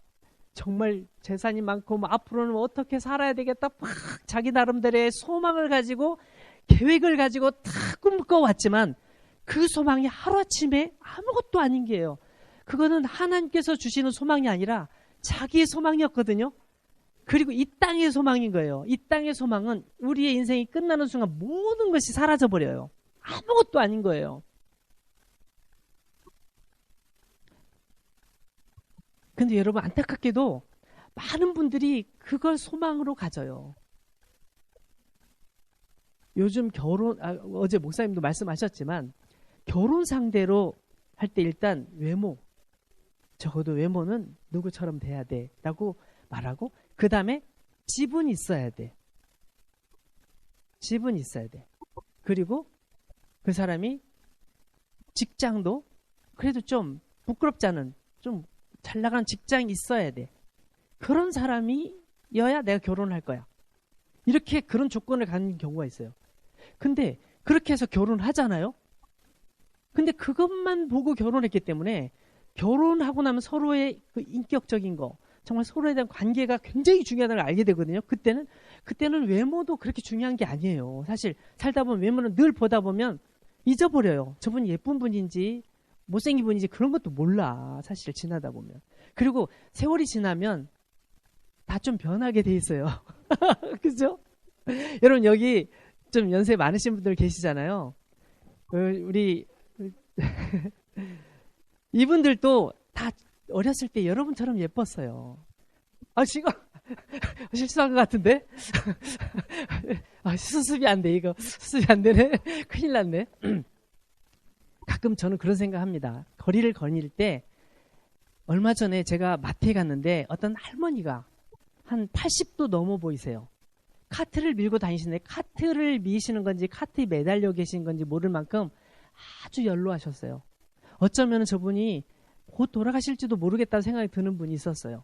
정말 재산이 많고 앞으로는 어떻게 살아야 되겠다 막 자기 나름대로의 소망을 가지고 계획을 가지고 다 꿈꿔왔지만 그 소망이 하루아침에 아무것도 아닌 게예요. 그거는 하나님께서 주시는 소망이 아니라 자기의 소망이었거든요. 그리고 이 땅의 소망인 거예요. 이 땅의 소망은 우리의 인생이 끝나는 순간 모든 것이 사라져버려요. 아무것도 아닌 거예요. 근데 여러분 안타깝게도 많은 분들이 그걸 소망으로 가져요. 요즘 어제 목사님도 말씀하셨지만 결혼 상대로 할 때 일단 외모, 적어도 외모는 누구처럼 돼야 돼 라고 말하고, 그 다음에 집은 있어야 돼. 집은 있어야 돼. 그리고 그 사람이 직장도 그래도 좀 부끄럽지 않은 좀 잘 나가는 직장이 있어야 돼. 그런 사람이어야 내가 결혼할 거야. 이렇게 그런 조건을 갖는 경우가 있어요. 근데 그렇게 해서 결혼을 하잖아요. 근데 그것만 보고 결혼했기 때문에 결혼하고 나면 서로의 그 인격적인 거, 정말 서로에 대한 관계가 굉장히 중요하다는 걸 알게 되거든요. 그때는 외모도 그렇게 중요한 게 아니에요. 사실 살다 보면 외모는 늘 보다 보면 잊어버려요. 저분이 예쁜 분인지 못생긴 분인지 그런 것도 몰라. 사실 지나다 보면. 그리고 세월이 지나면 다 좀 변하게 돼 있어요. 그죠? 여러분 여기 좀 연세 많으신 분들 계시잖아요. 우리 이분들도 다 어렸을 때 여러분처럼 예뻤어요. 지금 실수한 것 같은데? 수습이 안 돼, 이거. 수습이 안 되네. 큰일 났네. 가끔 저는 그런 생각합니다. 거리를 거닐 때 얼마 전에 제가 마트에 갔는데 어떤 할머니가 한 80도 넘어 보이세요. 카트를 밀고 다니시는데 카트를 미시는 건지 카트에 매달려 계신 건지 모를 만큼 아주 연로하셨어요. 어쩌면 저분이 곧 돌아가실지도 모르겠다는 생각이 드는 분이 있었어요.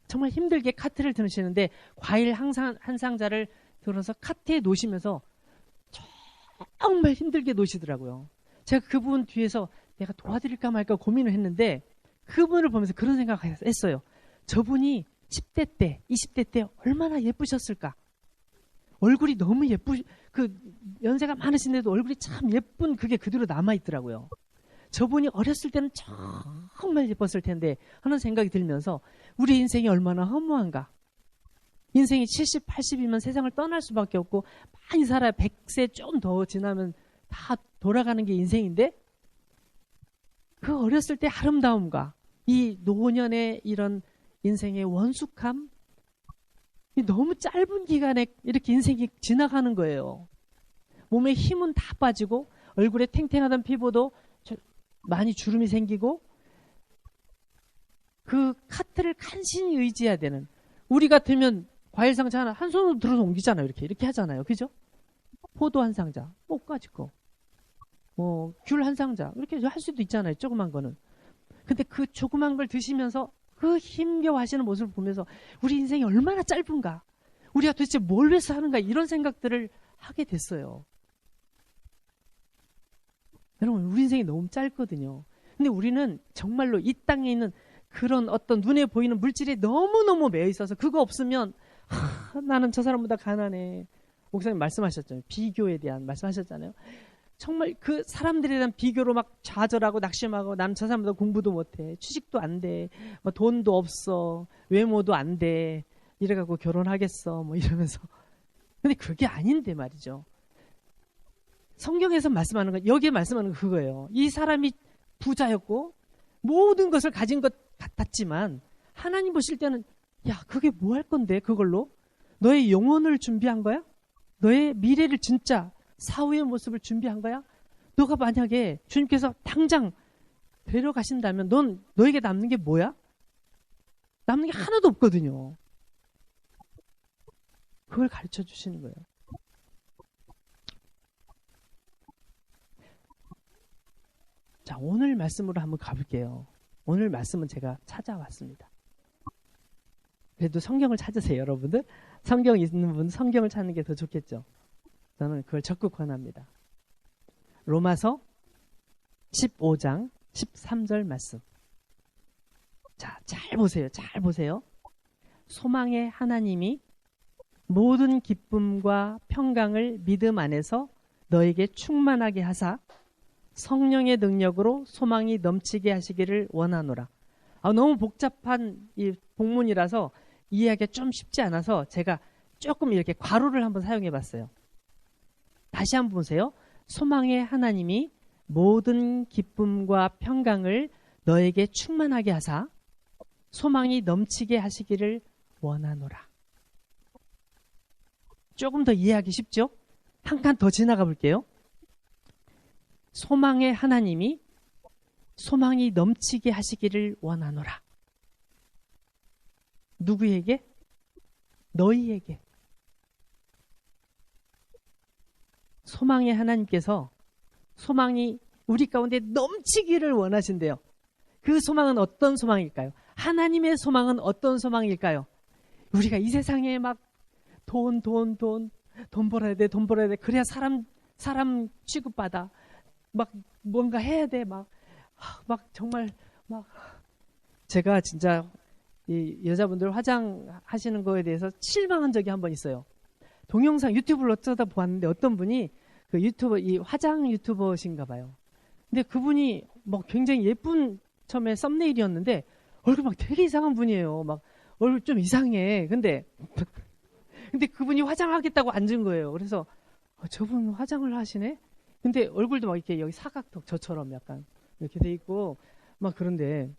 정말 힘들게 카트를 드시는데 과일 한 상자를 들어서 카트에 놓으시면서 정말 힘들게 놓으시더라고요. 제가 그분 뒤에서 내가 도와드릴까 말까 고민을 했는데 그분을 보면서 그런 생각을 했어요. 저분이 10대 때, 20대 때 얼마나 예쁘셨을까? 얼굴이 너무 연세가 많으신데도 얼굴이 참 예쁜 그게 그대로 남아있더라고요. 저분이 어렸을 때는 정말 예뻤을 텐데 하는 생각이 들면서 우리 인생이 얼마나 허무한가. 인생이 70, 80이면 세상을 떠날 수밖에 없고 많이 살아야 100세 좀 더 지나면 다 돌아가는 게 인생인데 그 어렸을 때 아름다움과 이 노년의 이런 인생의 원숙함, 너무 짧은 기간에 이렇게 인생이 지나가는 거예요. 몸에 힘은 다 빠지고 얼굴에 탱탱하던 피부도 많이 주름이 생기고 그 카트를 간신히 의지해야 되는, 우리 같으면 과일 상자 하나 한 손으로 들어서 옮기잖아요. 이렇게 하잖아요. 그죠? 포도 한 상자, 꽃가지 거, 귤 한 상자 이렇게 할 수도 있잖아요. 조그만 거는. 근데 그 조그만 걸 드시면서 그 힘겨워 하시는 모습을 보면서 우리 인생이 얼마나 짧은가, 우리가 도대체 뭘 위해서 하는가, 이런 생각들을 하게 됐어요. 여러분 우리 인생이 너무 짧거든요. 근데 우리는 정말로 이 땅에 있는 그런 어떤 눈에 보이는 물질에 너무너무 매여 있어서 그거 없으면 나는 저 사람보다 가난해. 목사님 말씀하셨잖아요. 비교에 대한 말씀하셨잖아요. 정말 그 사람들에 대한 비교로 막 좌절하고 낙심하고 나는 저 사람보다 공부도 못해. 취직도 안 돼. 뭐 돈도 없어. 외모도 안 돼. 이래갖고 결혼하겠어. 뭐 이러면서. 근데 그게 아닌데 말이죠. 성경에서 말씀하는 건, 여기에 말씀하는 건 그거예요. 이 사람이 부자였고 모든 것을 가진 것 같았지만 하나님 보실 때는 야 그게 뭐 할 건데 그걸로? 너의 영혼을 준비한 거야? 너의 미래를 진짜 사후의 모습을 준비한 거야? 너가 만약에 주님께서 당장 데려가신다면 너에게 남는 게 뭐야? 남는 게 하나도 없거든요. 그걸 가르쳐 주시는 거예요. 자, 오늘 말씀으로 한번 가볼게요. 오늘 말씀은 제가 찾아왔습니다. 그래도 성경을 찾으세요, 여러분들. 성경 있는 분 성경을 찾는 게 더 좋겠죠. 저는 그걸 적극 권합니다. 로마서 15장 13절 말씀. 자, 잘 보세요. 잘 보세요. 소망의 하나님이 모든 기쁨과 평강을 믿음 안에서 너에게 충만하게 하사 성령의 능력으로 소망이 넘치게 하시기를 원하노라. 너무 복잡한 이 본문이라서 이해하기가 좀 쉽지 않아서 제가 조금 이렇게 괄호를 한번 사용해 봤어요. 다시 한번 보세요. 소망의 하나님이 모든 기쁨과 평강을 너에게 충만하게 하사 소망이 넘치게 하시기를 원하노라. 조금 더 이해하기 쉽죠? 한 칸 더 지나가 볼게요. 소망의 하나님이 소망이 넘치게 하시기를 원하노라. 누구에게? 너희에게. 소망의 하나님께서 소망이 우리 가운데 넘치기를 원하신대요. 그 소망은 어떤 소망일까요? 하나님의 소망은 어떤 소망일까요? 우리가 이 세상에 막 돈 벌어야 돼. 그래야 사람 취급받아. 막 뭔가 해야 돼. 막 정말 막 제가 진짜 이 여자분들 화장하시는 거에 대해서 실망한 적이 한 번 있어요. 동영상 유튜브를 어쩌다 보았는데 어떤 분이 그 유튜버 이 화장 유튜버신가 봐요. 근데 그분이 뭐 굉장히 예쁜 처음에 썸네일이었는데 얼굴 막 되게 이상한 분이에요. 막 얼굴 좀 이상해. 근데 그분이 화장하겠다고 앉은 거예요. 그래서 저분 화장을 하시네? 근데 얼굴도 막 이렇게 여기 사각턱 저처럼 약간 이렇게 돼 있고 막 그런데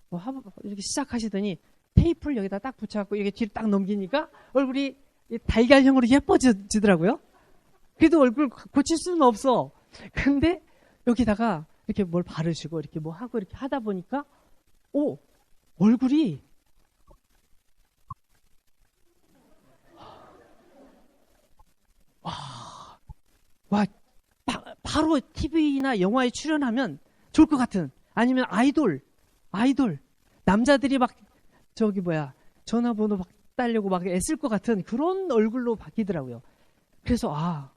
뭐 이렇게 시작하시더니 테이프를 여기다 딱 붙여갖고 이렇게 뒤로 딱 넘기니까 얼굴이 달걀형으로 예뻐지더라고요. 그래도 얼굴 고칠 수는 없어. 근데 여기다가 이렇게 뭘 바르시고 이렇게 뭐 하고 이렇게 하다 보니까 얼굴이 바로 TV나 영화에 출연하면 좋을 것 같은, 아니면 아이돌 남자들이 막 전화번호 막 따려고 막 애쓸 것 같은 그런 얼굴로 바뀌더라고요. 그래서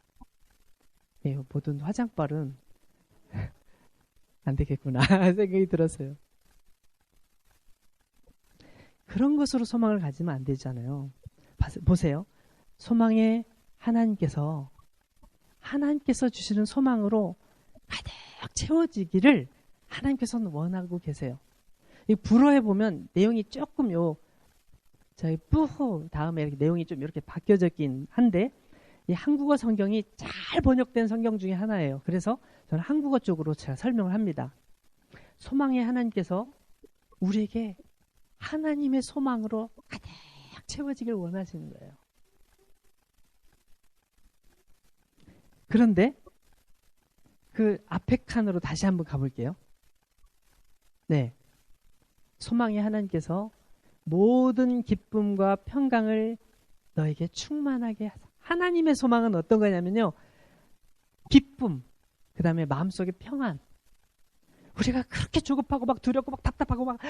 모든 화장빨은 안 되겠구나 생각이 들었어요. 그런 것으로 소망을 가지면 안 되잖아요. 보세요. 소망의 하나님께서 주시는 소망으로 가득 채워지기를 하나님께서는 원하고 계세요. 이 불어에 보면 내용이 조금 저희 뿌호 다음에 이렇게 내용이 좀 이렇게 바뀌어졌긴 한데 이 한국어 성경이 잘 번역된 성경 중에 하나예요. 그래서 저는 한국어 쪽으로 제가 설명을 합니다. 소망의 하나님께서 우리에게 하나님의 소망으로 가득 채워지길 원하시는 거예요. 그런데 그 앞에 칸으로 다시 한번 가볼게요. 네, 소망의 하나님께서 모든 기쁨과 평강을 너에게 충만하게 하사. 하나님의 소망은 어떤 거냐면요, 기쁨, 그 다음에 마음속의 평안. 우리가 그렇게 조급하고 막 두렵고 막 답답하고 막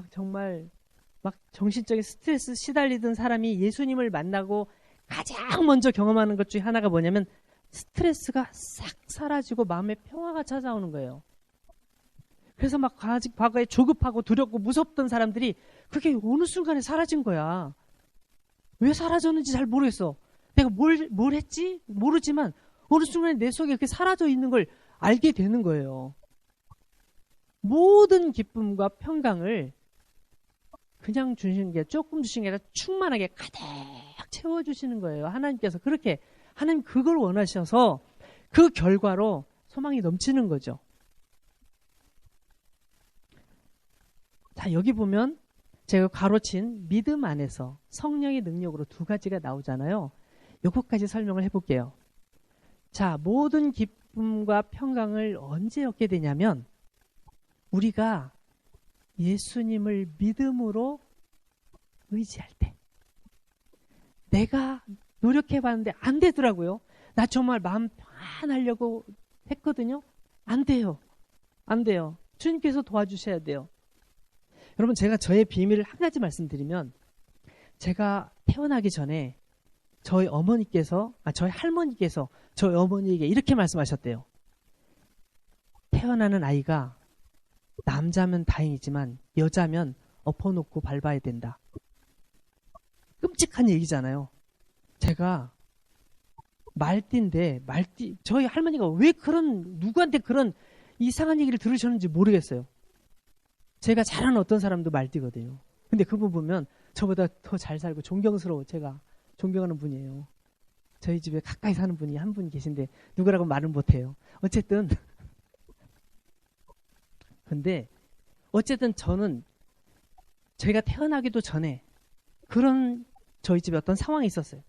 정말 막 정신적인 스트레스 시달리던 사람이 예수님을 만나고 가장 먼저 경험하는 것 중에 하나가 뭐냐면 스트레스가 싹 사라지고 마음의 평화가 찾아오는 거예요. 그래서 막 과거에 조급하고 두렵고 무섭던 사람들이 그게 어느 순간에 사라진 거야. 왜 사라졌는지 잘 모르겠어. 내가 뭘 했지? 모르지만 어느 순간에 내 속에 이렇게 사라져 있는 걸 알게 되는 거예요. 모든 기쁨과 평강을 그냥 주시는 게, 조금 주시는 게 아니라 충만하게 가득 채워주시는 거예요. 하나님께서 하나님 그걸 원하셔서 그 결과로 소망이 넘치는 거죠. 자, 여기 보면 제가 가로친 믿음 안에서 성령의 능력으로 두 가지가 나오잖아요. 요것까지 설명을 해볼게요. 자, 모든 기쁨과 평강을 언제 얻게 되냐면 우리가 예수님을 믿음으로 의지할 때. 내가 노력해봤는데 안 되더라고요. 나 정말 마음 편안하려고 했거든요. 안 돼요. 주님께서 도와주셔야 돼요. 여러분, 제가 저의 비밀을 한 가지 말씀드리면, 제가 태어나기 전에 저희 할머니께서 저희 어머니에게 이렇게 말씀하셨대요. 태어나는 아이가 남자면 다행이지만 여자면 엎어놓고 밟아야 된다. 끔찍한 얘기잖아요. 제가 말띠인데 저희 할머니가 왜 누구한테 그런 이상한 얘기를 들으셨는지 모르겠어요. 제가 잘 아는 어떤 사람도 말띠거든요. 근데 그분 보면 저보다 더 잘 살고 제가 존경하는 분이에요. 저희 집에 가까이 사는 분이 한 분 계신데 누구라고 말은 못해요. 어쨌든 근데 어쨌든 저는 제가 태어나기도 전에 그런 저희 집에 어떤 상황이 있었어요.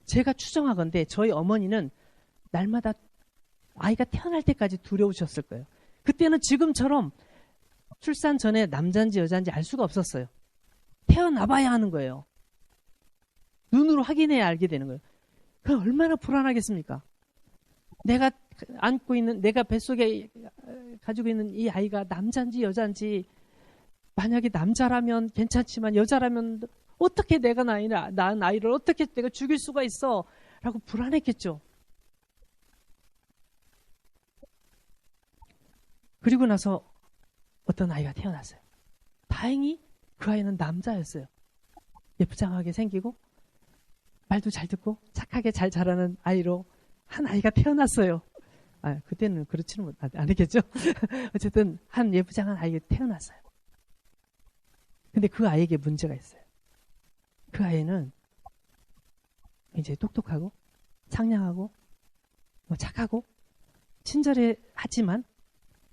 제가 추정하건대 저희 어머니는 날마다 아이가 태어날 때까지 두려우셨을 거예요. 그때는 지금처럼 출산 전에 남자인지 여자인지 알 수가 없었어요. 태어나봐야 하는 거예요. 눈으로 확인해야 알게 되는 거예요. 그럼 얼마나 불안하겠습니까? 내가 안고 있는, 내가 뱃속에 가지고 있는 이 아이가 남자인지 여자인지, 만약에 남자라면 괜찮지만 여자라면 어떻게 내가 낳은 아이를 어떻게 내가 죽일 수가 있어? 라고 불안했겠죠. 그리고 나서 어떤 아이가 태어났어요. 다행히 그 아이는 남자였어요. 예쁘장하게 생기고 말도 잘 듣고 착하게 잘 자라는 아이로 한 아이가 태어났어요. 그때는 그렇지는 않았겠죠. 어쨌든 한 예쁘장한 아이가 태어났어요. 근데 그 아이에게 문제가 있어요. 그 아이는 굉장히 똑똑하고 상냥하고 착하고 친절해 하지만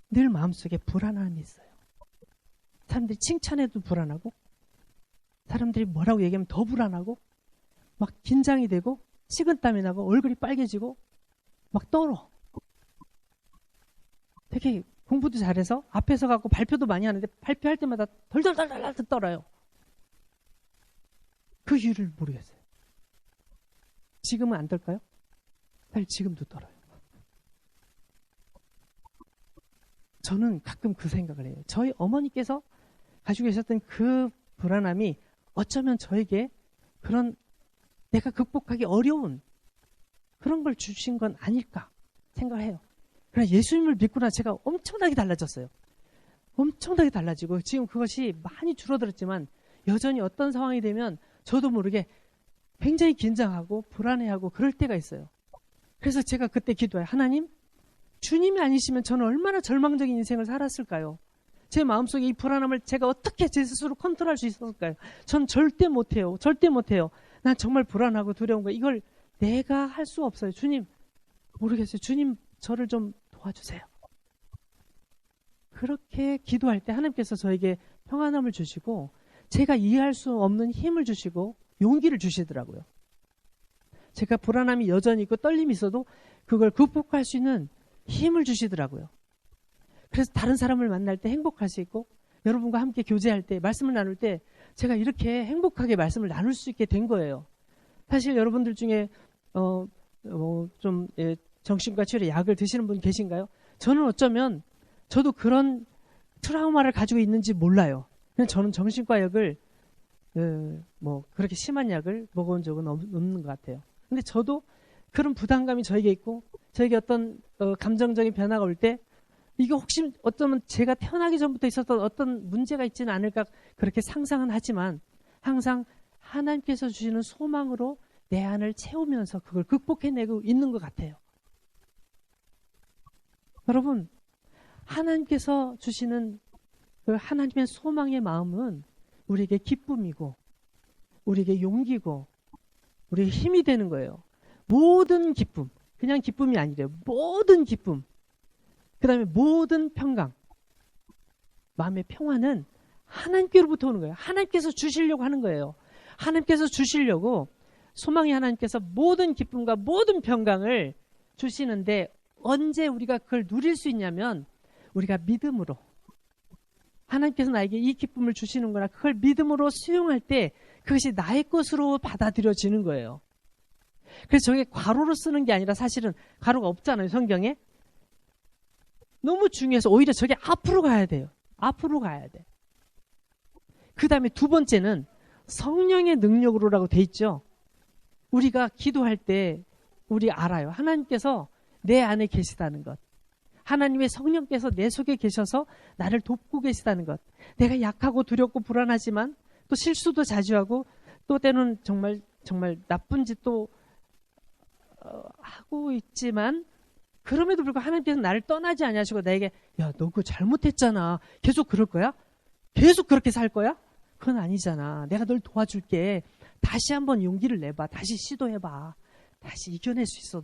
늘 마음속에 불안함이 있어요. 사람들이 칭찬해도 불안하고 사람들이 뭐라고 얘기하면 더 불안하고 막 긴장이 되고 식은땀이 나고 얼굴이 빨개지고 막 떨어. 되게 공부도 잘해서 앞에서 가고 발표도 많이 하는데 발표할 때마다 덜덜덜덜 떨어요. 그 이유를 모르겠어요. 지금은 안 떨까요? 사실 지금도 떨어요. 저는 가끔 그 생각을 해요. 저희 어머니께서 가지고 계셨던 그 불안함이 어쩌면 저에게 그런 내가 극복하기 어려운 그런 걸 주신 건 아닐까 생각을 해요. 그러나 예수님을 믿고 나서 제가 엄청나게 달라졌어요. 엄청나게 달라지고 지금 그것이 많이 줄어들었지만 여전히 어떤 상황이 되면 저도 모르게 굉장히 긴장하고 불안해하고 그럴 때가 있어요. 그래서 제가 그때 기도해요. 하나님, 주님이 아니시면 저는 얼마나 절망적인 인생을 살았을까요? 제 마음속에 이 불안함을 제가 어떻게 제 스스로 컨트롤할 수 있었을까요? 전 절대 못해요. 절대 못해요. 난 정말 불안하고 두려운 거예요. 이걸 내가 할 수 없어요. 주님, 모르겠어요. 주님, 저를 좀 도와주세요. 그렇게 기도할 때 하나님께서 저에게 평안함을 주시고 제가 이해할 수 없는 힘을 주시고 용기를 주시더라고요. 제가 불안함이 여전히 있고 떨림이 있어도 그걸 극복할 수 있는 힘을 주시더라고요. 그래서 다른 사람을 만날 때 행복할 수 있고 여러분과 함께 교제할 때 말씀을 나눌 때 제가 이렇게 행복하게 말씀을 나눌 수 있게 된 거예요. 사실 여러분들 중에 정신과 치료의 약을 드시는 분 계신가요? 저는 어쩌면 저도 그런 트라우마를 가지고 있는지 몰라요. 저는 정신과 약을 그렇게 심한 약을 먹어본 적은 없는 것 같아요. 근데 저도 그런 부담감이 저에게 있고 저에게 어떤 감정적인 변화가 올 때 이게 혹시 어쩌면 제가 태어나기 전부터 있었던 어떤 문제가 있지는 않을까 그렇게 상상은 하지만 항상 하나님께서 주시는 소망으로 내 안을 채우면서 그걸 극복해내고 있는 것 같아요. 여러분, 하나님께서 주시는 그 하나님의 소망의 마음은 우리에게 기쁨이고 우리에게 용기고 우리에게 힘이 되는 거예요. 모든 기쁨, 그냥 기쁨이 아니래요. 모든 기쁨, 그 다음에 모든 평강, 마음의 평화는 하나님께로부터 오는 거예요. 하나님께서 주시려고 하는 거예요. 하나님께서 주시려고 소망의 하나님께서 모든 기쁨과 모든 평강을 주시는데 언제 우리가 그걸 누릴 수 있냐면 우리가 믿음으로 하나님께서 나에게 이 기쁨을 주시는구나 그걸 믿음으로 수용할 때 그것이 나의 것으로 받아들여지는 거예요. 그래서 저게 괄호로 쓰는 게 아니라 사실은 괄호가 없잖아요. 성경에. 너무 중요해서 오히려 저게 앞으로 가야 돼요. 앞으로 가야 돼. 그 다음에 두 번째는 성령의 능력으로라고 돼 있죠. 우리가 기도할 때 우리 알아요. 하나님께서 내 안에 계시다는 것. 하나님의 성령께서 내 속에 계셔서 나를 돕고 계시다는 것. 내가 약하고 두렵고 불안하지만 또 실수도 자주 하고 또 때로는 정말 나쁜 짓도 하고 있지만 그럼에도 불구하고 하나님께서 나를 떠나지 아니하시고 나에게 야, 너 그거 잘못했잖아. 계속 그럴 거야? 계속 그렇게 살 거야? 그건 아니잖아. 내가 널 도와줄게. 다시 한번 용기를 내봐. 다시 시도해봐. 다시 이겨낼 수 있어.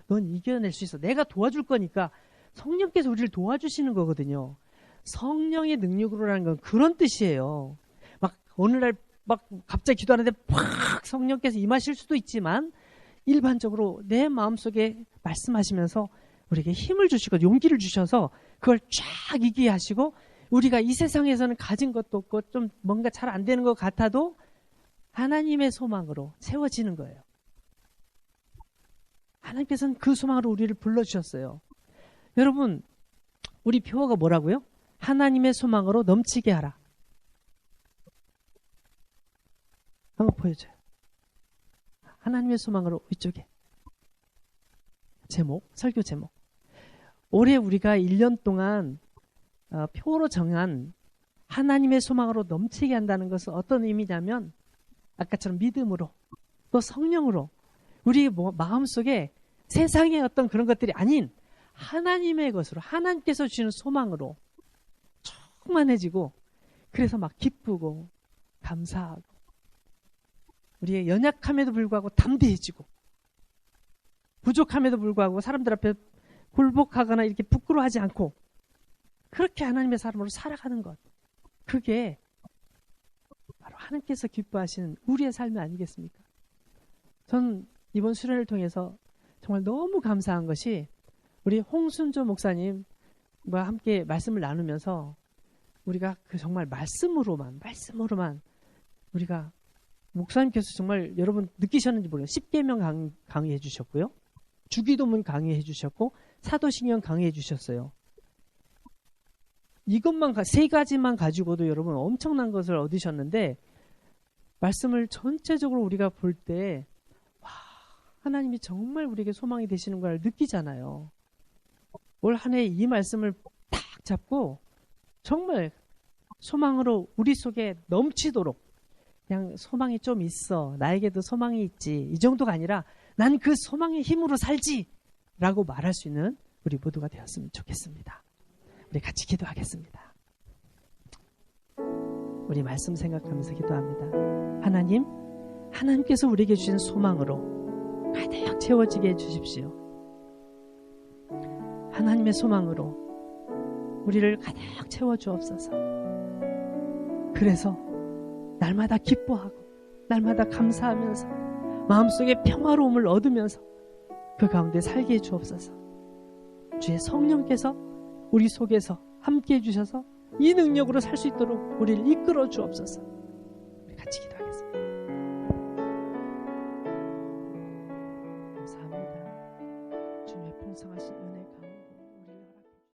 넌 이겨낼 수 있어. 내가 도와줄 거니까. 성령께서 우리를 도와주시는 거거든요. 성령의 능력으로라는 건 그런 뜻이에요. 막 어느 날 막 갑자기 기도하는데 팍 성령께서 임하실 수도 있지만 일반적으로 내 마음속에 말씀하시면서 우리에게 힘을 주시고 용기를 주셔서 그걸 쫙 이기게 하시고 우리가 이 세상에서는 가진 것도 없고 좀 뭔가 잘 안 되는 것 같아도 하나님의 소망으로 채워지는 거예요. 하나님께서는 그 소망으로 우리를 불러주셨어요. 여러분, 우리 표어가 뭐라고요? 하나님의 소망으로 넘치게 하라. 한번 보여줘요. 하나님의 소망으로 이쪽에. 제목, 설교 제목. 올해 우리가 1년 동안 표어로 정한 하나님의 소망으로 넘치게 한다는 것은 어떤 의미냐면 아까처럼 믿음으로 또 성령으로 우리 마음속에 세상의 어떤 그런 것들이 아닌 하나님의 것으로 하나님께서 주시는 소망으로 충만해지고 그래서 막 기쁘고 감사하고 우리의 연약함에도 불구하고 담대해지고 부족함에도 불구하고 사람들 앞에 굴복하거나 이렇게 부끄러워하지 않고 그렇게 하나님의 사람으로 살아가는 것. 그게 바로 하나님께서 기뻐하시는 우리의 삶이 아니겠습니까? 전 이번 수련을 통해서 정말 너무 감사한 것이 우리 홍순조 목사님과 함께 말씀을 나누면서 우리가 그 정말 말씀으로만 우리가 목사님께서 정말 여러분 느끼셨는지 모르겠어요. 10계명 강의해 주셨고요. 주기도문 강의해 주셨고 사도신경 강의해 주셨어요. 이것만 세 가지만 가지고도 여러분 엄청난 것을 얻으셨는데 말씀을 전체적으로 우리가 볼 때 와, 하나님이 정말 우리에게 소망이 되시는 걸 느끼잖아요. 올 한 해 이 말씀을 딱 잡고 정말 소망으로 우리 속에 넘치도록 그냥 소망이 좀 있어. 나에게도 소망이 있지. 이 정도가 아니라 난 그 소망의 힘으로 살지 라고 말할 수 있는 우리 모두가 되었으면 좋겠습니다. 우리 같이 기도하겠습니다. 우리 말씀 생각하면서 기도합니다. 하나님, 하나님께서 우리에게 주신 소망으로 가득 채워지게 해주십시오. 하나님의 소망으로 우리를 가득 채워주옵소서. 그래서 날마다 기뻐하고 날마다 감사하면서 마음속에 평화로움을 얻으면서 그 가운데 살게 해주옵소서. 주의 성령께서 우리 속에서 함께해 주셔서 이 능력으로 살 수 있도록 우리를 이끌어 주옵소서. 우리 같이 기도하겠습니다.